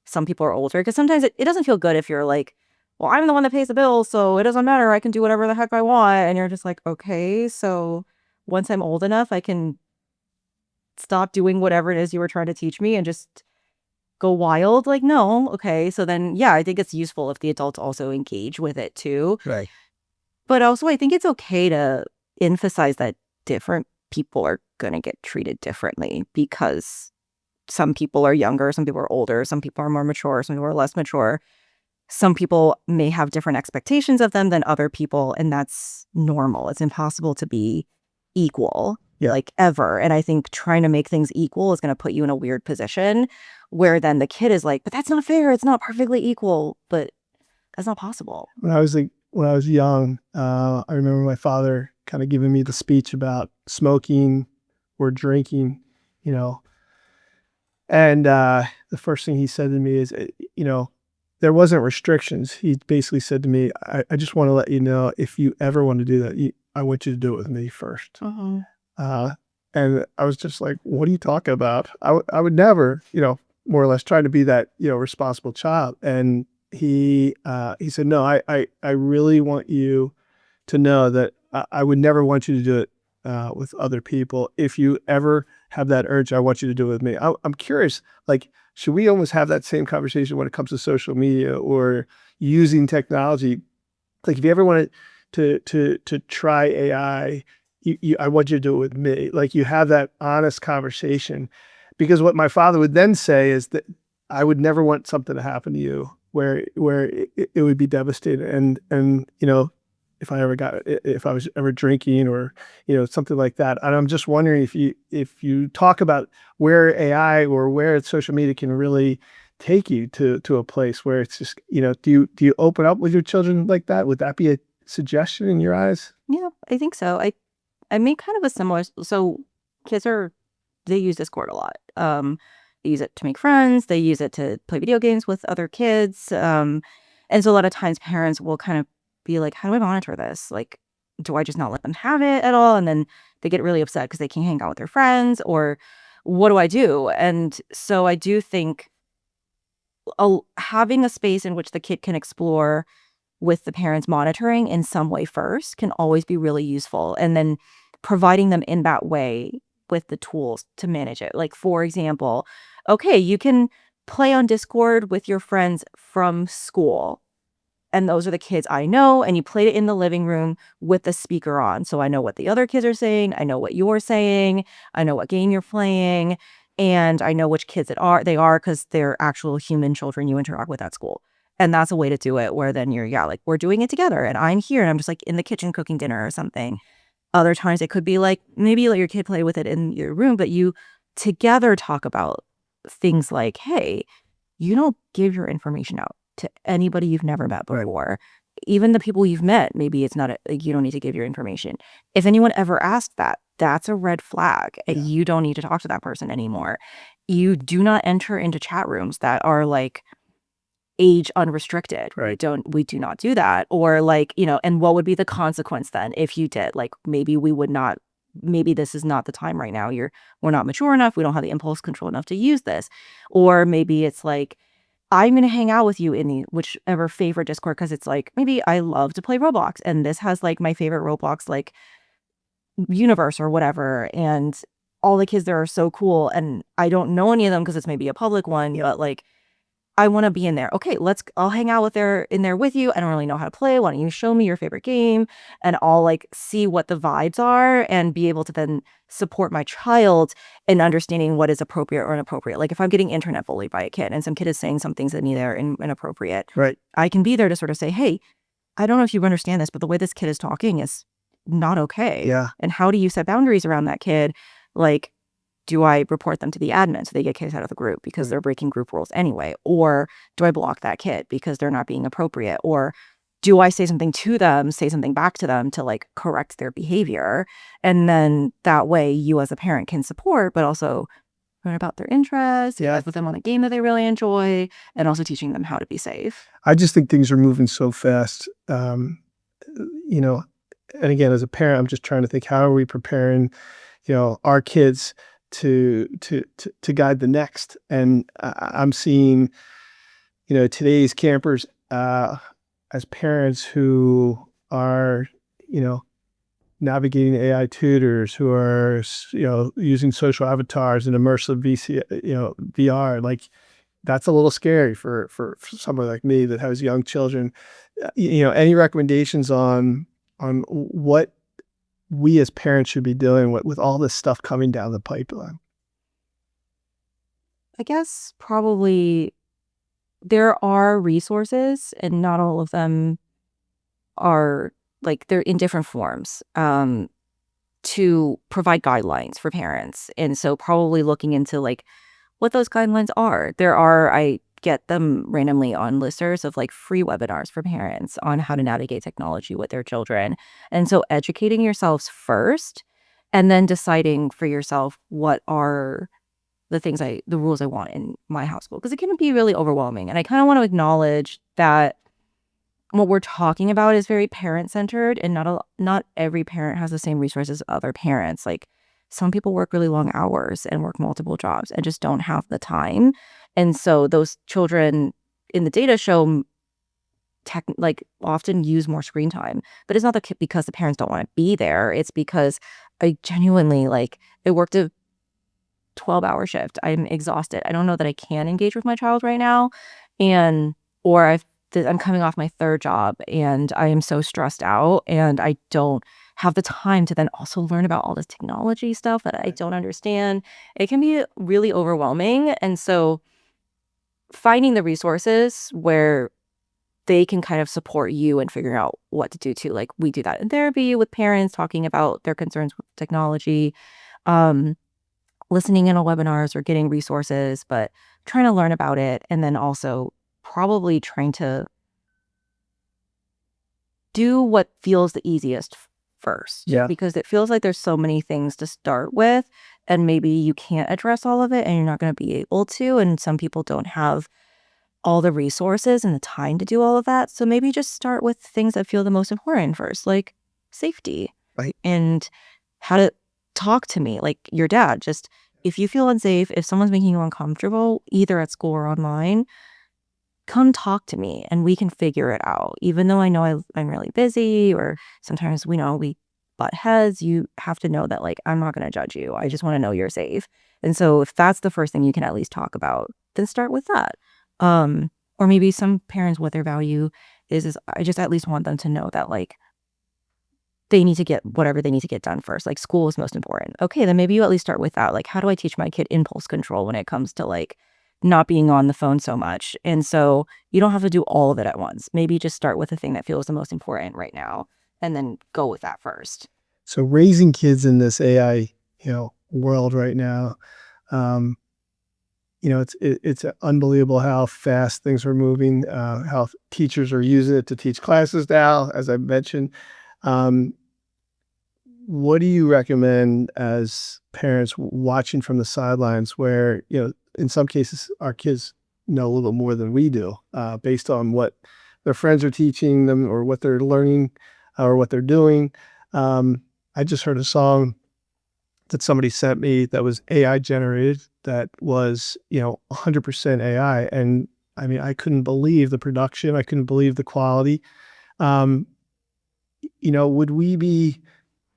some people are older. Because sometimes it doesn't feel good if you're like, well, I'm the one that pays the bill, so it doesn't matter. I can do whatever the heck I want. And you're just like, okay, so once I'm old enough, I can stop doing whatever it is you were trying to teach me and just go wild. Like, no. Okay. So then, yeah, I think it's useful if the adults also engage with it too. Right. But also, I think it's okay to emphasize that different people are going to get treated differently, because some people are younger, some people are older, some people are more mature, some people are less mature. Some people may have different expectations of them than other people, and that's normal. It's impossible to be equal. Like, ever. And I think trying to make things equal is going to put you in a weird position where then the kid is like, but that's not fair. It's not perfectly equal. But that's not possible. When I was young, I remember my father kind of giving me the speech about smoking or drinking, and the first thing he said to me is, there wasn't restrictions. He basically said to me, I just want to let you know, if you ever want to do that, I want you to do it with me first. And I was just like, what are you talking about? I would never, more or less try to be that, responsible child. And he said, no, I really want you to know that I would never want you to do it with other people. If you ever have that urge, I want you to do it with me. I'm curious, like, should we almost have that same conversation when it comes to social media or using technology? Like, if you ever wanted to try AI, I want you to do it with me. Like, you have that honest conversation, because what my father would then say is that I would never want something to happen to you where it would be devastating. And if I was ever drinking or something like that. And I'm just wondering if you talk about where AI or where social media can really take you to a place where it's just, do you open up with your children like that? Would that be a suggestion in your eyes? Yeah, I think so. I made kind of a similar. So kids they use Discord a lot. They use it to make friends. They use it to play video games with other kids. And so a lot of times parents will kind of be like, how do I monitor this? Like, do I just not let them have it at all? And then they get really upset because they can't hang out with their friends, or what do I do? And so I do think having a space in which the kid can explore with the parents monitoring in some way first can always be really useful. And then providing them in that way with the tools to manage it. Like, for example, okay, you can play on Discord with your friends from school. And those are the kids I know. And you played it in the living room with the speaker on. So I know what the other kids are saying. I know what you're saying. I know what game you're playing. And I know which kids they are because they're actual human children you interact with at school. And that's a way to do it, where then like, we're doing it together and I'm here and I'm just like in the kitchen cooking dinner or something. Other times it could be like, maybe you let your kid play with it in your room, but you together talk about things like, hey, you don't give your information out to anybody you've never met before. Even the people you've met, maybe it's not you don't need to give your information. If anyone ever asked that, that's a red flag. And you don't need to talk to that person anymore. You do not enter into chat rooms that are like age unrestricted. Right. We do not do that. Or like, and what would be the consequence then if you did? Like, maybe this is not the time right now. We're not mature enough. We don't have the impulse control enough to use this. Or maybe it's like, I'm going to hang out with you in the whichever favorite Discord, because it's like, maybe I love to play Roblox and this has like my favorite Roblox like universe or whatever, and all the kids there are so cool and I don't know any of them because it's maybe a public one, but like, I want to be in there. Okay, I'll hang out in there with you. I don't really know how to play. Why don't you show me your favorite game? And I'll like see what the vibes are and be able to then support my child in understanding what is appropriate or inappropriate. Like, if I'm getting internet bullied by a kid and some kid is saying some things that are inappropriate, right, I can be there to sort of say, hey, I don't know if you understand this, but the way this kid is talking is not okay. Yeah. And how do you set boundaries around that kid? Like, do I report them to the admin so they get kicked out of the group because they're breaking group rules anyway? Or do I block that kid because they're not being appropriate? Or do I say something back to them to like correct their behavior? And then that way you as a parent can support, but also learn about their interests, with them on a game that they really enjoy, and also teaching them how to be safe. I just think things are moving so fast. And again, as a parent, I'm just trying to think, how are we preparing, our kids to guide the next? And I'm seeing, today's campers as parents who are, navigating AI tutors, who are, using social avatars and immersive VR. Like, that's a little scary for someone like me that has young children. Any recommendations on what we as parents should be doing with all this stuff coming down the pipeline? I guess probably there are resources, and not all of them are like, they're in different forms to provide guidelines for parents. And so probably looking into like what those guidelines are. I get them randomly on listservs of like free webinars for parents on how to navigate technology with their children. And so educating yourselves first, and then deciding for yourself what are the rules I want in my household, because it can be really overwhelming. And I kind of want to acknowledge that what we're talking about is very parent-centered, and not every parent has the same resources as other parents. Like, some people work really long hours and work multiple jobs and just don't have the time. And so those children in the data show often use more screen time. But it's not because the parents don't want to be there. It's because I genuinely, I worked a 12-hour shift. I'm exhausted. I don't know that I can engage with my child right now. Or I'm coming off my third job and I am so stressed out, and I don't have the time to then also learn about all this technology stuff that I don't understand. It can be really overwhelming. And so finding the resources where they can kind of support you and figuring out what to do too. Like, we do that in therapy with parents talking about their concerns with technology, listening in on webinars or getting resources, but trying to learn about it. And then also probably trying to do what feels the easiest first. Yeah. Because it feels like there's so many things to start with, and maybe you can't address all of it and you're not going to be able to. And some people don't have all the resources and the time to do all of that. So maybe just start with things that feel the most important first, like safety. Right. And how to talk to me, like your dad. Just, if you feel unsafe, if someone's making you uncomfortable, either at school or online, come talk to me and we can figure it out. Even though I know I'm really busy, or sometimes we butt heads, you have to know that, I'm not going to judge you. I just want to know you're safe. And so if that's the first thing you can at least talk about, then start with that. Or maybe some parents, what their value is I just at least want them to know that, they need to get whatever they need to get done first. Like, school is most important. Okay, then maybe you at least start with that. Like, how do I teach my kid impulse control when it comes to not being on the phone so much? And so you don't have to do all of it at once. Maybe just start with the thing that feels the most important right now, and then go with that first. So raising kids in this AI, world right now, it's unbelievable how fast things are moving, how teachers are using it to teach classes now, as I mentioned. What do you recommend as parents watching from the sidelines, where, in some cases our kids know a little more than we do, based on what their friends are teaching them or what they're learning or what they're doing? I just heard a song that somebody sent me that was AI generated, that was, 100% AI. And I mean, I couldn't believe the production. I couldn't believe the quality. Would we be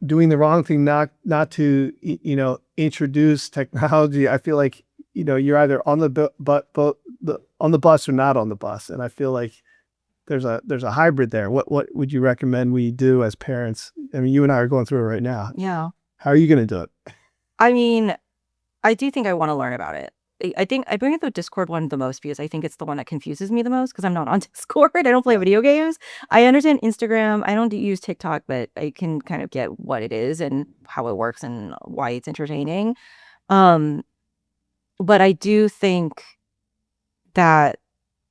doing the wrong thing not to, introduce technology? I feel like, you're either on on the bus or not on the bus. And I feel like there's a hybrid there. What would you recommend we do as parents? I mean, you and I are going through it right now. Yeah. How are you going to do it? I mean, I do think I want to learn about it. I think I bring up the Discord one the most because I think it's the one that confuses me the most, because I'm not on Discord. I don't play video games. I understand Instagram. I don't use TikTok, but I can kind of get what it is and how it works and why it's entertaining. But I do think that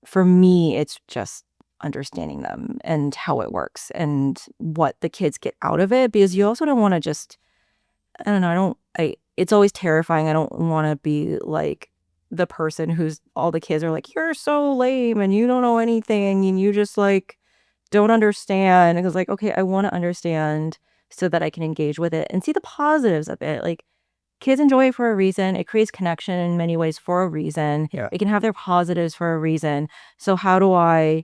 for me, it's just understanding them and how it works and what the kids get out of it, because you also don't want to just, I don't know, it's always terrifying. I don't want to be like the person who's, all the kids are like, you're so lame and you don't know anything and you just don't understand. And it's like, okay, I want to understand so that I can engage with it and see the positives of it. Like, kids enjoy it for a reason. It creates connection in many ways for a reason. Yeah. It can have their positives for a reason. So how do I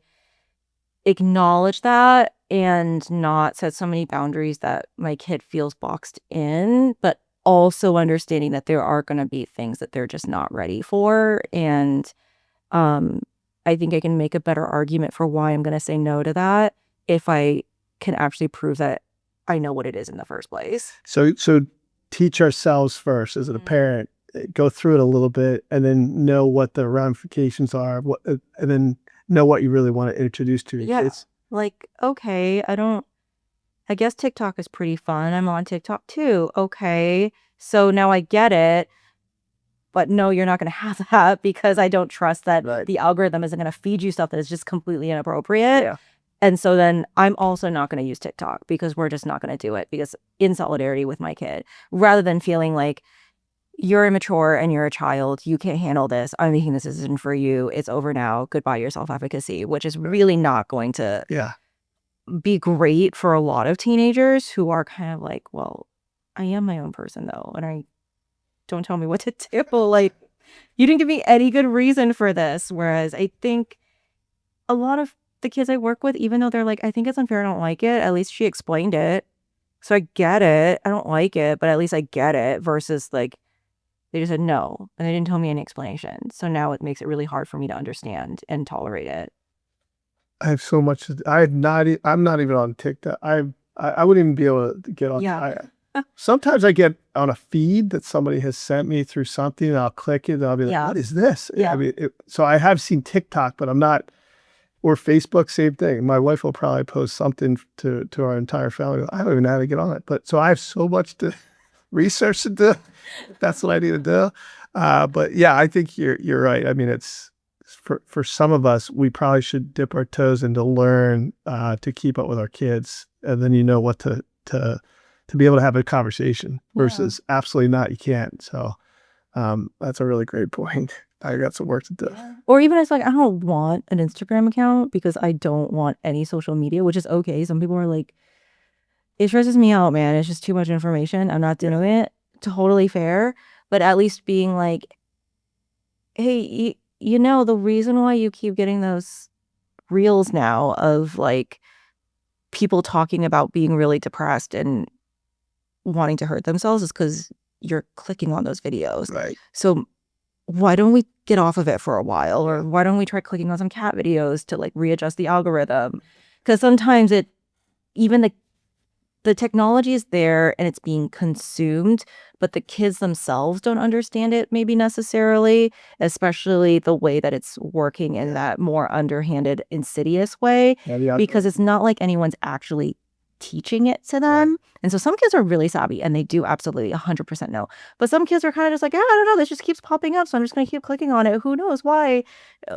acknowledge that and not set so many boundaries that my kid feels boxed in, but also understanding that there are going to be things that they're just not ready for. And I think I can make a better argument for why I'm going to say no to that if I can actually prove that I know what it is in the first place. So teach ourselves first as a parent, go through it a little bit, and then know what the ramifications are, and then know what you really want to introduce to your kids. Like, okay, I guess TikTok is pretty fun. I'm on TikTok too. Okay, so now I get it. But no, you're not going to have that, because I don't trust that the algorithm isn't going to feed you stuff that is just completely inappropriate. Yeah. And so then I'm also not going to use TikTok, because we're just not going to do it, because in solidarity with my kid, rather than feeling like, you're immature and you're a child. You can't handle this. I'm making this decision for you. It's over now. Goodbye, your self-efficacy, which is really not going to be great for a lot of teenagers who are kind of like, well, I am my own person though. And I don't tell me what to do. Like, you didn't give me any good reason for this. Whereas I think a lot of the kids I work with, even though they're like, I think it's unfair, I don't like it, at least she explained it. So I get it. I don't like it, but at least I get it, versus like they just said no and they didn't tell me any explanation. So now it makes it really hard for me to understand and tolerate it. I have so much. I'm not even on TikTok. I wouldn't even be able to get on. Yeah. Sometimes I get on a feed that somebody has sent me through something, and I'll click it, and I'll be like, "What is this?" Yeah. I mean, so I have seen TikTok, but I'm not. Or Facebook, same thing. My wife will probably post something to our entire family. I don't even know how to get on it, but so I have so much to research to do. That's what I need to do. But yeah, I think you're right. I mean, it's for some of us, we probably should dip our toes in to learn to keep up with our kids, and then you know what to be able to have a conversation versus absolutely not. You can't. So that's a really great point. I got some work to do. Or even it's like, I don't want an Instagram account because I don't want any social media, which is okay. Some people are like, it stresses me out, man. It's just too much information. I'm not doing it. Totally fair. But at least being like, hey, you know, the reason why you keep getting those reels now of like people talking about being really depressed and wanting to hurt themselves is because you're clicking on those videos. Right. So why don't we get off of it for a while? Or why don't we try clicking on some cat videos to like readjust the algorithm? Because sometimes even the technology is there and it's being consumed, but the kids themselves don't understand it maybe necessarily, especially the way that it's working in that more underhanded, insidious way, because it's not like anyone's actually teaching it to them. And so some kids are really savvy and they do absolutely 100% know. But some kids are kind of just like, I don't know, this just keeps popping up, so I'm just going to keep clicking on it. Who knows why?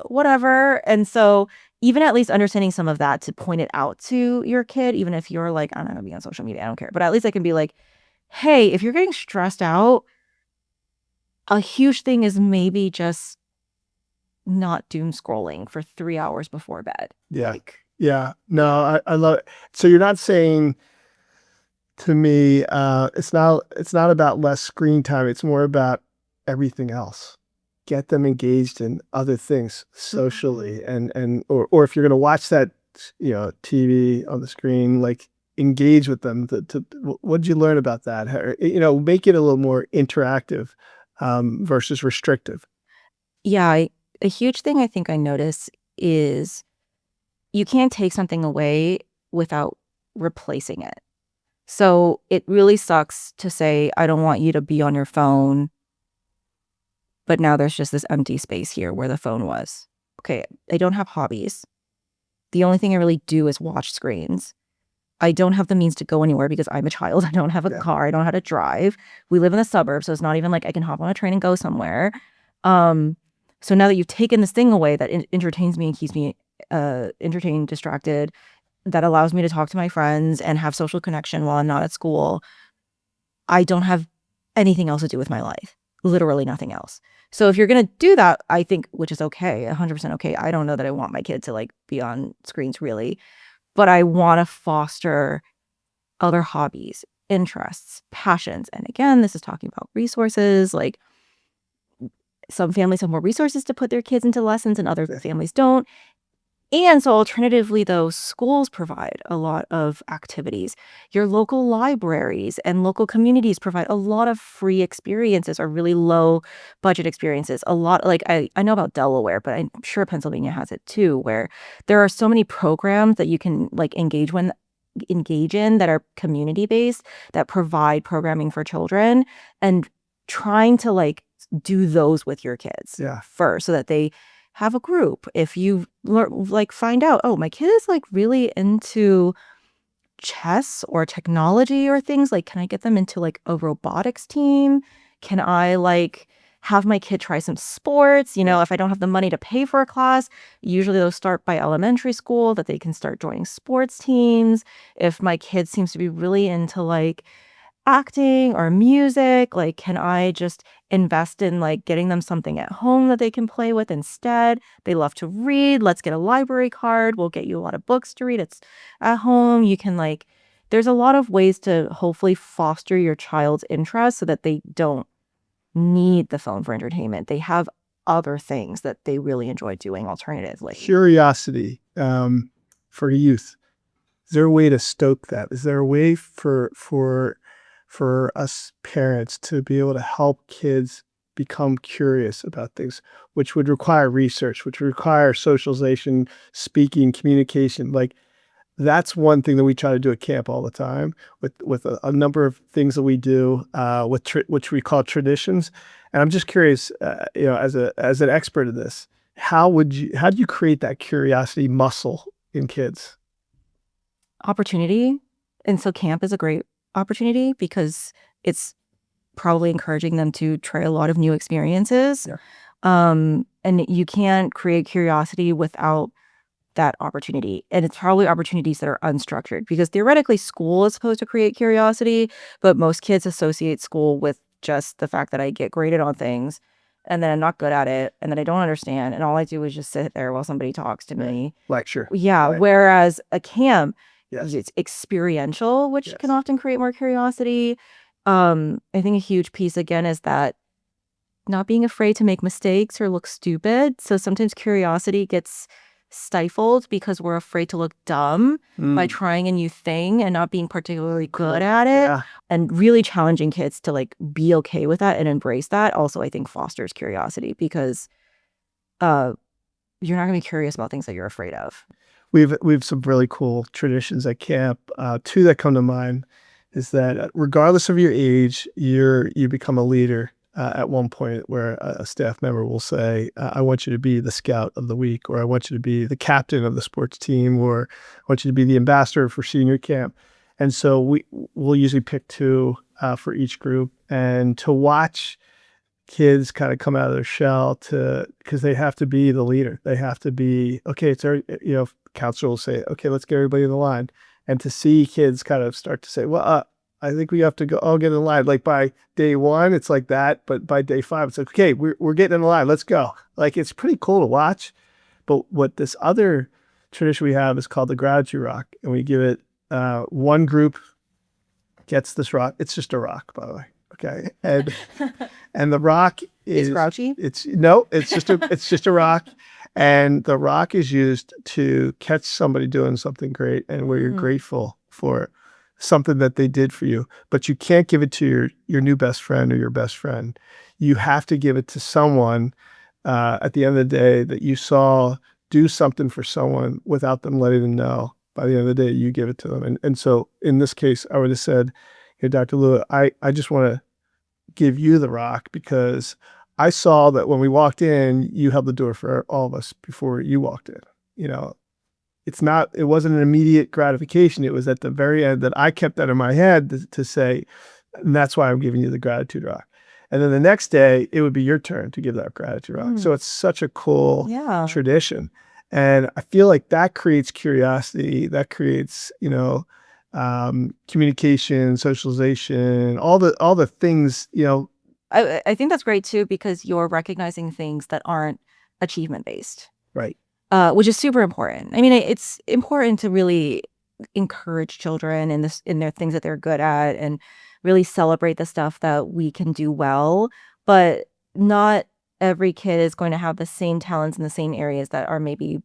Whatever. And so even at least understanding some of that to point it out to your kid, even if you're like, I'm not going to be on social media, I don't care. But at least I can be like, hey, if you're getting stressed out, a huge thing is maybe just not doom scrolling for 3 hours before bed. Yeah. Yeah. No, I love it. So you're not saying to me, it's not about less screen time. It's more about everything else. Get them engaged in other things socially, or if you're going to watch that, TV on the screen, like engage with them. What did you learn about that? Make it a little more interactive versus restrictive. Yeah, a huge thing I think I notice is you can't take something away without replacing it. So it really sucks to say, I don't want you to be on your phone, but now there's just this empty space here where the phone was. Okay, I don't have hobbies. The only thing I really do is watch screens. I don't have the means to go anywhere because I'm a child. I don't have a car. I don't know how to drive. We live in the suburbs, so it's not even like I can hop on a train and go somewhere. So now that you've taken this thing away that entertains me and keeps me entertained, distracted, that allows me to talk to my friends and have social connection while I'm not at school, I don't have anything else to do with my life. Literally nothing else. So if you're going to do that, I think, which is okay, 100% okay. I don't know that I want my kid to like be on screens really, but I want to foster other hobbies, interests, passions. And again, this is talking about resources. Like some families have more resources to put their kids into lessons and other families don't. And so alternatively, though, schools provide a lot of activities. Your local libraries and local communities provide a lot of free experiences or really low budget experiences. A lot, like I know about Delaware, but I'm sure Pennsylvania has it too, where there are so many programs that you can like engage in that are community based, that provide programming for children, and trying to like do those with your kids first so that they have a group. If you like find out, oh, my kid is like really into chess or technology or things, like, can I get them into like a robotics team? Can I like have my kid try some sports? If I don't have the money to pay for a class, usually they'll start by elementary school, that they can start joining sports teams. If my kid seems to be really into like acting or music? Like, can I just invest in like getting them something at home that they can play with instead? They love to read. Let's get a library card. We'll get you a lot of books to read. It's at home. You can like, there's a lot of ways to hopefully foster your child's interest so that they don't need the phone for entertainment. They have other things that they really enjoy doing alternatively. Curiosity for youth. Is there a way to stoke that? Is there a way for us parents to be able to help kids become curious about things, which would require research, which would require socialization, speaking, communication? Like, that's one thing that we try to do at camp all the time with a number of things that we do which we call traditions. And I'm just curious, as an expert in this, how do you create that curiosity muscle in kids? Opportunity. And so camp is a great opportunity because it's probably encouraging them to try a lot of new experiences. Yeah. And you can't create curiosity without that opportunity. And it's probably opportunities that are unstructured, because theoretically school is supposed to create curiosity, but most kids associate school with just the fact that I get graded on things and then I'm not good at it and then I don't understand and all I do is just sit there while somebody talks to me. Lecture. Yeah. Right. Whereas a camp, Yes. it's experiential, which Yes. can often create more curiosity. I think a huge piece again is that not being afraid to make mistakes or look stupid. So sometimes curiosity gets stifled because we're afraid to look dumb by trying a new thing and not being particularly good at it. Yeah. And really challenging kids to like be okay with that and embrace that also, I think, fosters curiosity, because you're not going to be curious about things that you're afraid of. We have some really cool traditions at camp. Two that come to mind is that regardless of your age, you become a leader at one point, where a staff member will say, I want you to be the scout of the week, or I want you to be the captain of the sports team, or I want you to be the ambassador for senior camp. And so we'll usually pick two for each group, and to watch kids kind of come out of their shell because they have to be the leader. They have to be, okay, it's our, counselor will say, okay, let's get everybody in the line. And to see kids kind of start to say, well, I think we have to go, I'll get in line. Like by day one, it's like that. But by day 5, it's like, okay, we're getting in the line. Let's go. Like, it's pretty cool to watch. But what this other tradition we have is called the gratitude rock. And we give it, one group gets this rock. It's just a rock, by the way. Okay. And the rock is grouchy. It's just a rock. And the rock is used to catch somebody doing something great and where you're grateful for something that they did for you. But you can't give it to your new best friend or your best friend. You have to give it to someone at the end of the day that you saw do something for someone without them letting them know. By the end of the day, you give it to them. And so in this case, I would have said, hey, Dr. Liu, I just want to give you the rock because I saw that when we walked in, you held the door for all of us before you walked in. It wasn't an immediate gratification. It was at the very end that I kept that in my head to say, and that's why I'm giving you the gratitude rock. And then the next day, it would be your turn to give that gratitude rock. So it's such a cool tradition. And I feel like that creates curiosity, that creates, communication, socialization, all the things, I think that's great too, because you're recognizing things that aren't achievement based. Right. Which is super important. I mean, it's important to really encourage children in their things that they're good at and really celebrate the stuff that we can do well. But not every kid is going to have the same talents in the same areas that are maybe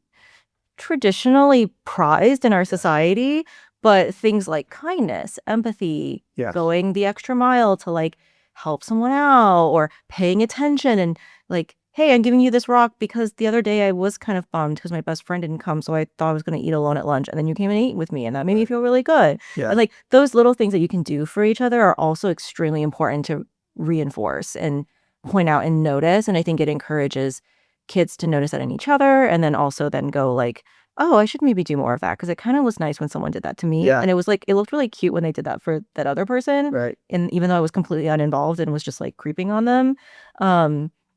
traditionally prized in our society. But things like kindness, empathy, going the extra mile to like help someone out, or paying attention and like, hey, I'm giving you this rock because the other day I was kind of bummed because my best friend didn't come, so I thought I was going to eat alone at lunch, and then you came and ate with me, and that made me feel really good. Yeah. And like those little things that you can do for each other are also extremely important to reinforce and point out and notice. And I think it encourages kids to notice that in each other, and then also then go like, oh, I should maybe do more of that, because it kind of was nice when someone did that to me. Yeah. And it was like, it looked really cute when they did that for that other person. Right. And even though I was completely uninvolved and was just like creeping on them.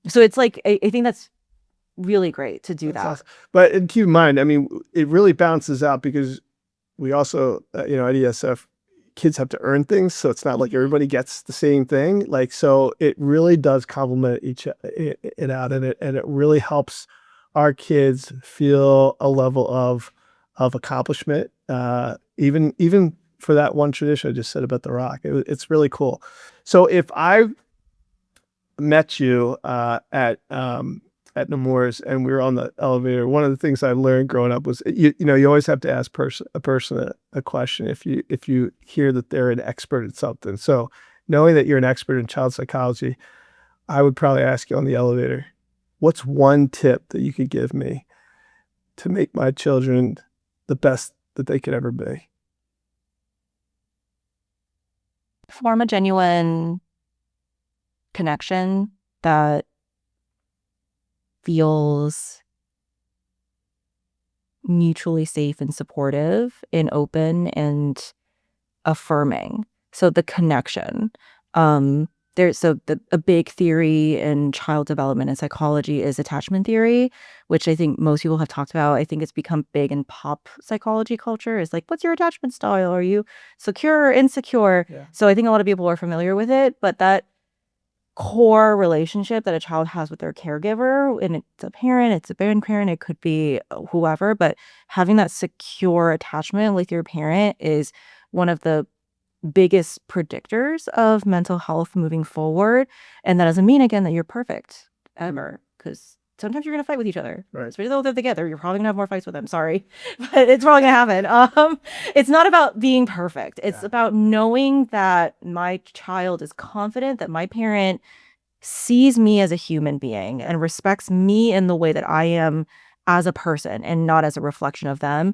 So it's like, I think that's really great to do that. Awesome. But and keep in mind, I mean, it really balances out because we also, at ESF, kids have to earn things, so it's not like everybody gets the same thing. Like, so it really does complement it out, and it really helps our kids feel a level of accomplishment. Even for that one tradition I just said about the rock, it's really cool. So if I met you at Nemours and we were on the elevator, one of the things I learned growing up was you always have to ask a person a question if you hear that they're an expert at something. So knowing that you're an expert in child psychology, I would probably ask you on the elevator, what's one tip that you could give me to make my children the best that they could ever be? Form a genuine connection that feels mutually safe and supportive and open and affirming. So the connection. A big theory in child development and psychology is attachment theory, which I think most people have talked about. I think it's become big in pop psychology culture. It's like, what's your attachment style? Are you secure or insecure? Yeah. So I think a lot of people are familiar with it, but that core relationship that a child has with their caregiver, and it's a parent, it's a grandparent, it could be whoever, but having that secure attachment with your parent is one of the biggest predictors of mental health moving forward. And that doesn't mean, again, that you're perfect ever, because sometimes you're going to fight with each other. Right. Especially though they're together, you're probably going to have more fights with them. Sorry, but it's probably going to happen. It's not about being perfect. It's about knowing that my child is confident that my parent sees me as a human being and respects me in the way that I am as a person and not as a reflection of them.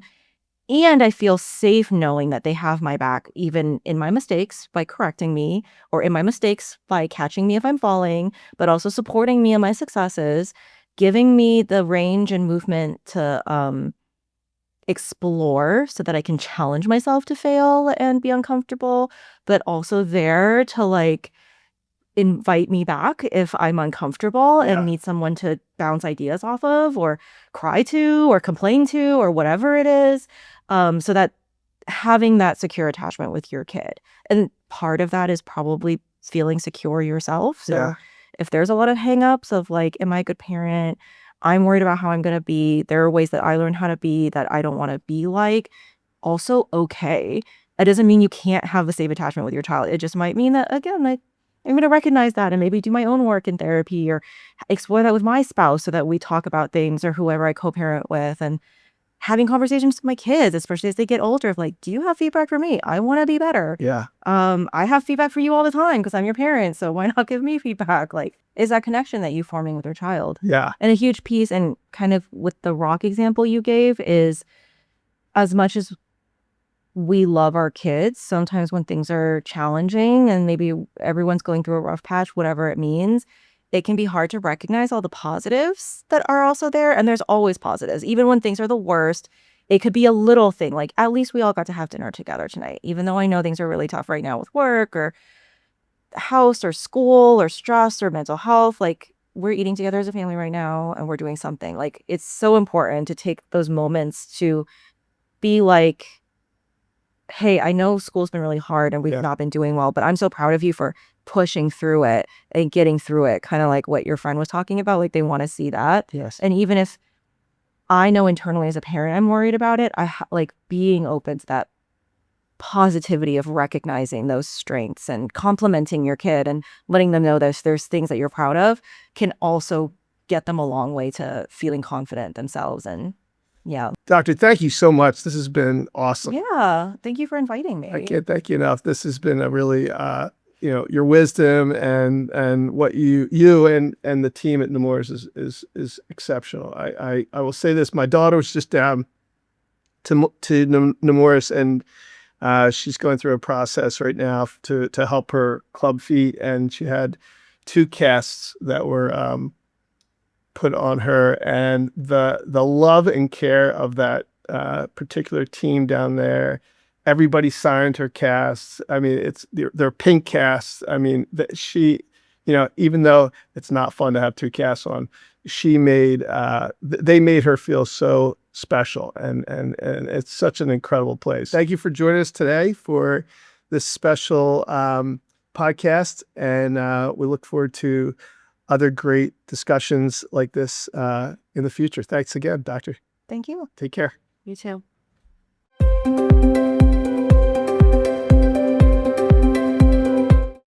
And I feel safe knowing that they have my back, even in my mistakes by correcting me, or in my mistakes by catching me if I'm falling, but also supporting me in my successes, giving me the range and movement to explore so that I can challenge myself to fail and be uncomfortable, but also there to like invite me back if I'm uncomfortable and need someone to bounce ideas off of or cry to or complain to or whatever it is. So that having that secure attachment with your kid. And part of that is probably feeling secure yourself. So if there's a lot of hangups of like, am I a good parent? I'm worried about how I'm going to be. There are ways that I learned how to be that I don't want to be like. Also, okay. That doesn't mean you can't have the same attachment with your child. It just might mean that, again, I'm going to recognize that and maybe do my own work in therapy or explore that with my spouse so that we talk about things, or whoever I co-parent with, and having conversations with my kids, especially as they get older, of like, do you have feedback for me? I want to be better. Yeah. I have feedback for you all the time because I'm your parent. So why not give me feedback? Like, is that connection that you forming with your child? Yeah. And a huge piece, and kind of with the rock example you gave, is as much as we love our kids, sometimes when things are challenging and maybe everyone's going through a rough patch, whatever it means, it can be hard to recognize all the positives that are also there. And there's always positives. Even when things are the worst, it could be a little thing. Like, at least we all got to have dinner together tonight, even though I know things are really tough right now with work or house or school or stress or mental health. Like, we're eating together as a family right now and we're doing something. Like, it's so important to take those moments to be like, hey, I know school's been really hard and we've not been doing well, but I'm so proud of you for pushing through it and getting through it. Kind of like what your friend was talking about. Like, they want to see that. Yes. And even if I know internally as a parent I'm worried about it, like being open to that positivity of recognizing those strengths and complimenting your kid and letting them know there's things that you're proud of can also get them a long way to feeling confident themselves. And Doctor, thank you so much. This has been awesome. Yeah. Thank you for inviting me. I can't thank you enough. This has been a really, your wisdom and what you and the team at Nemours is exceptional. I will say this. My daughter was just down to Nemours, and she's going through a process right now to help her club feet, and she had 2 casts that were put on her, and the love and care of that particular team down there. Everybody signed her casts. I mean, they're pink casts. I mean, she, even though it's not fun to have 2 casts on, they made her feel so special, and it's such an incredible place. Thank you for joining us today for this special podcast, and we look forward to other great discussions like this in the future. Thanks again, Doctor. Thank you. Take care. You too.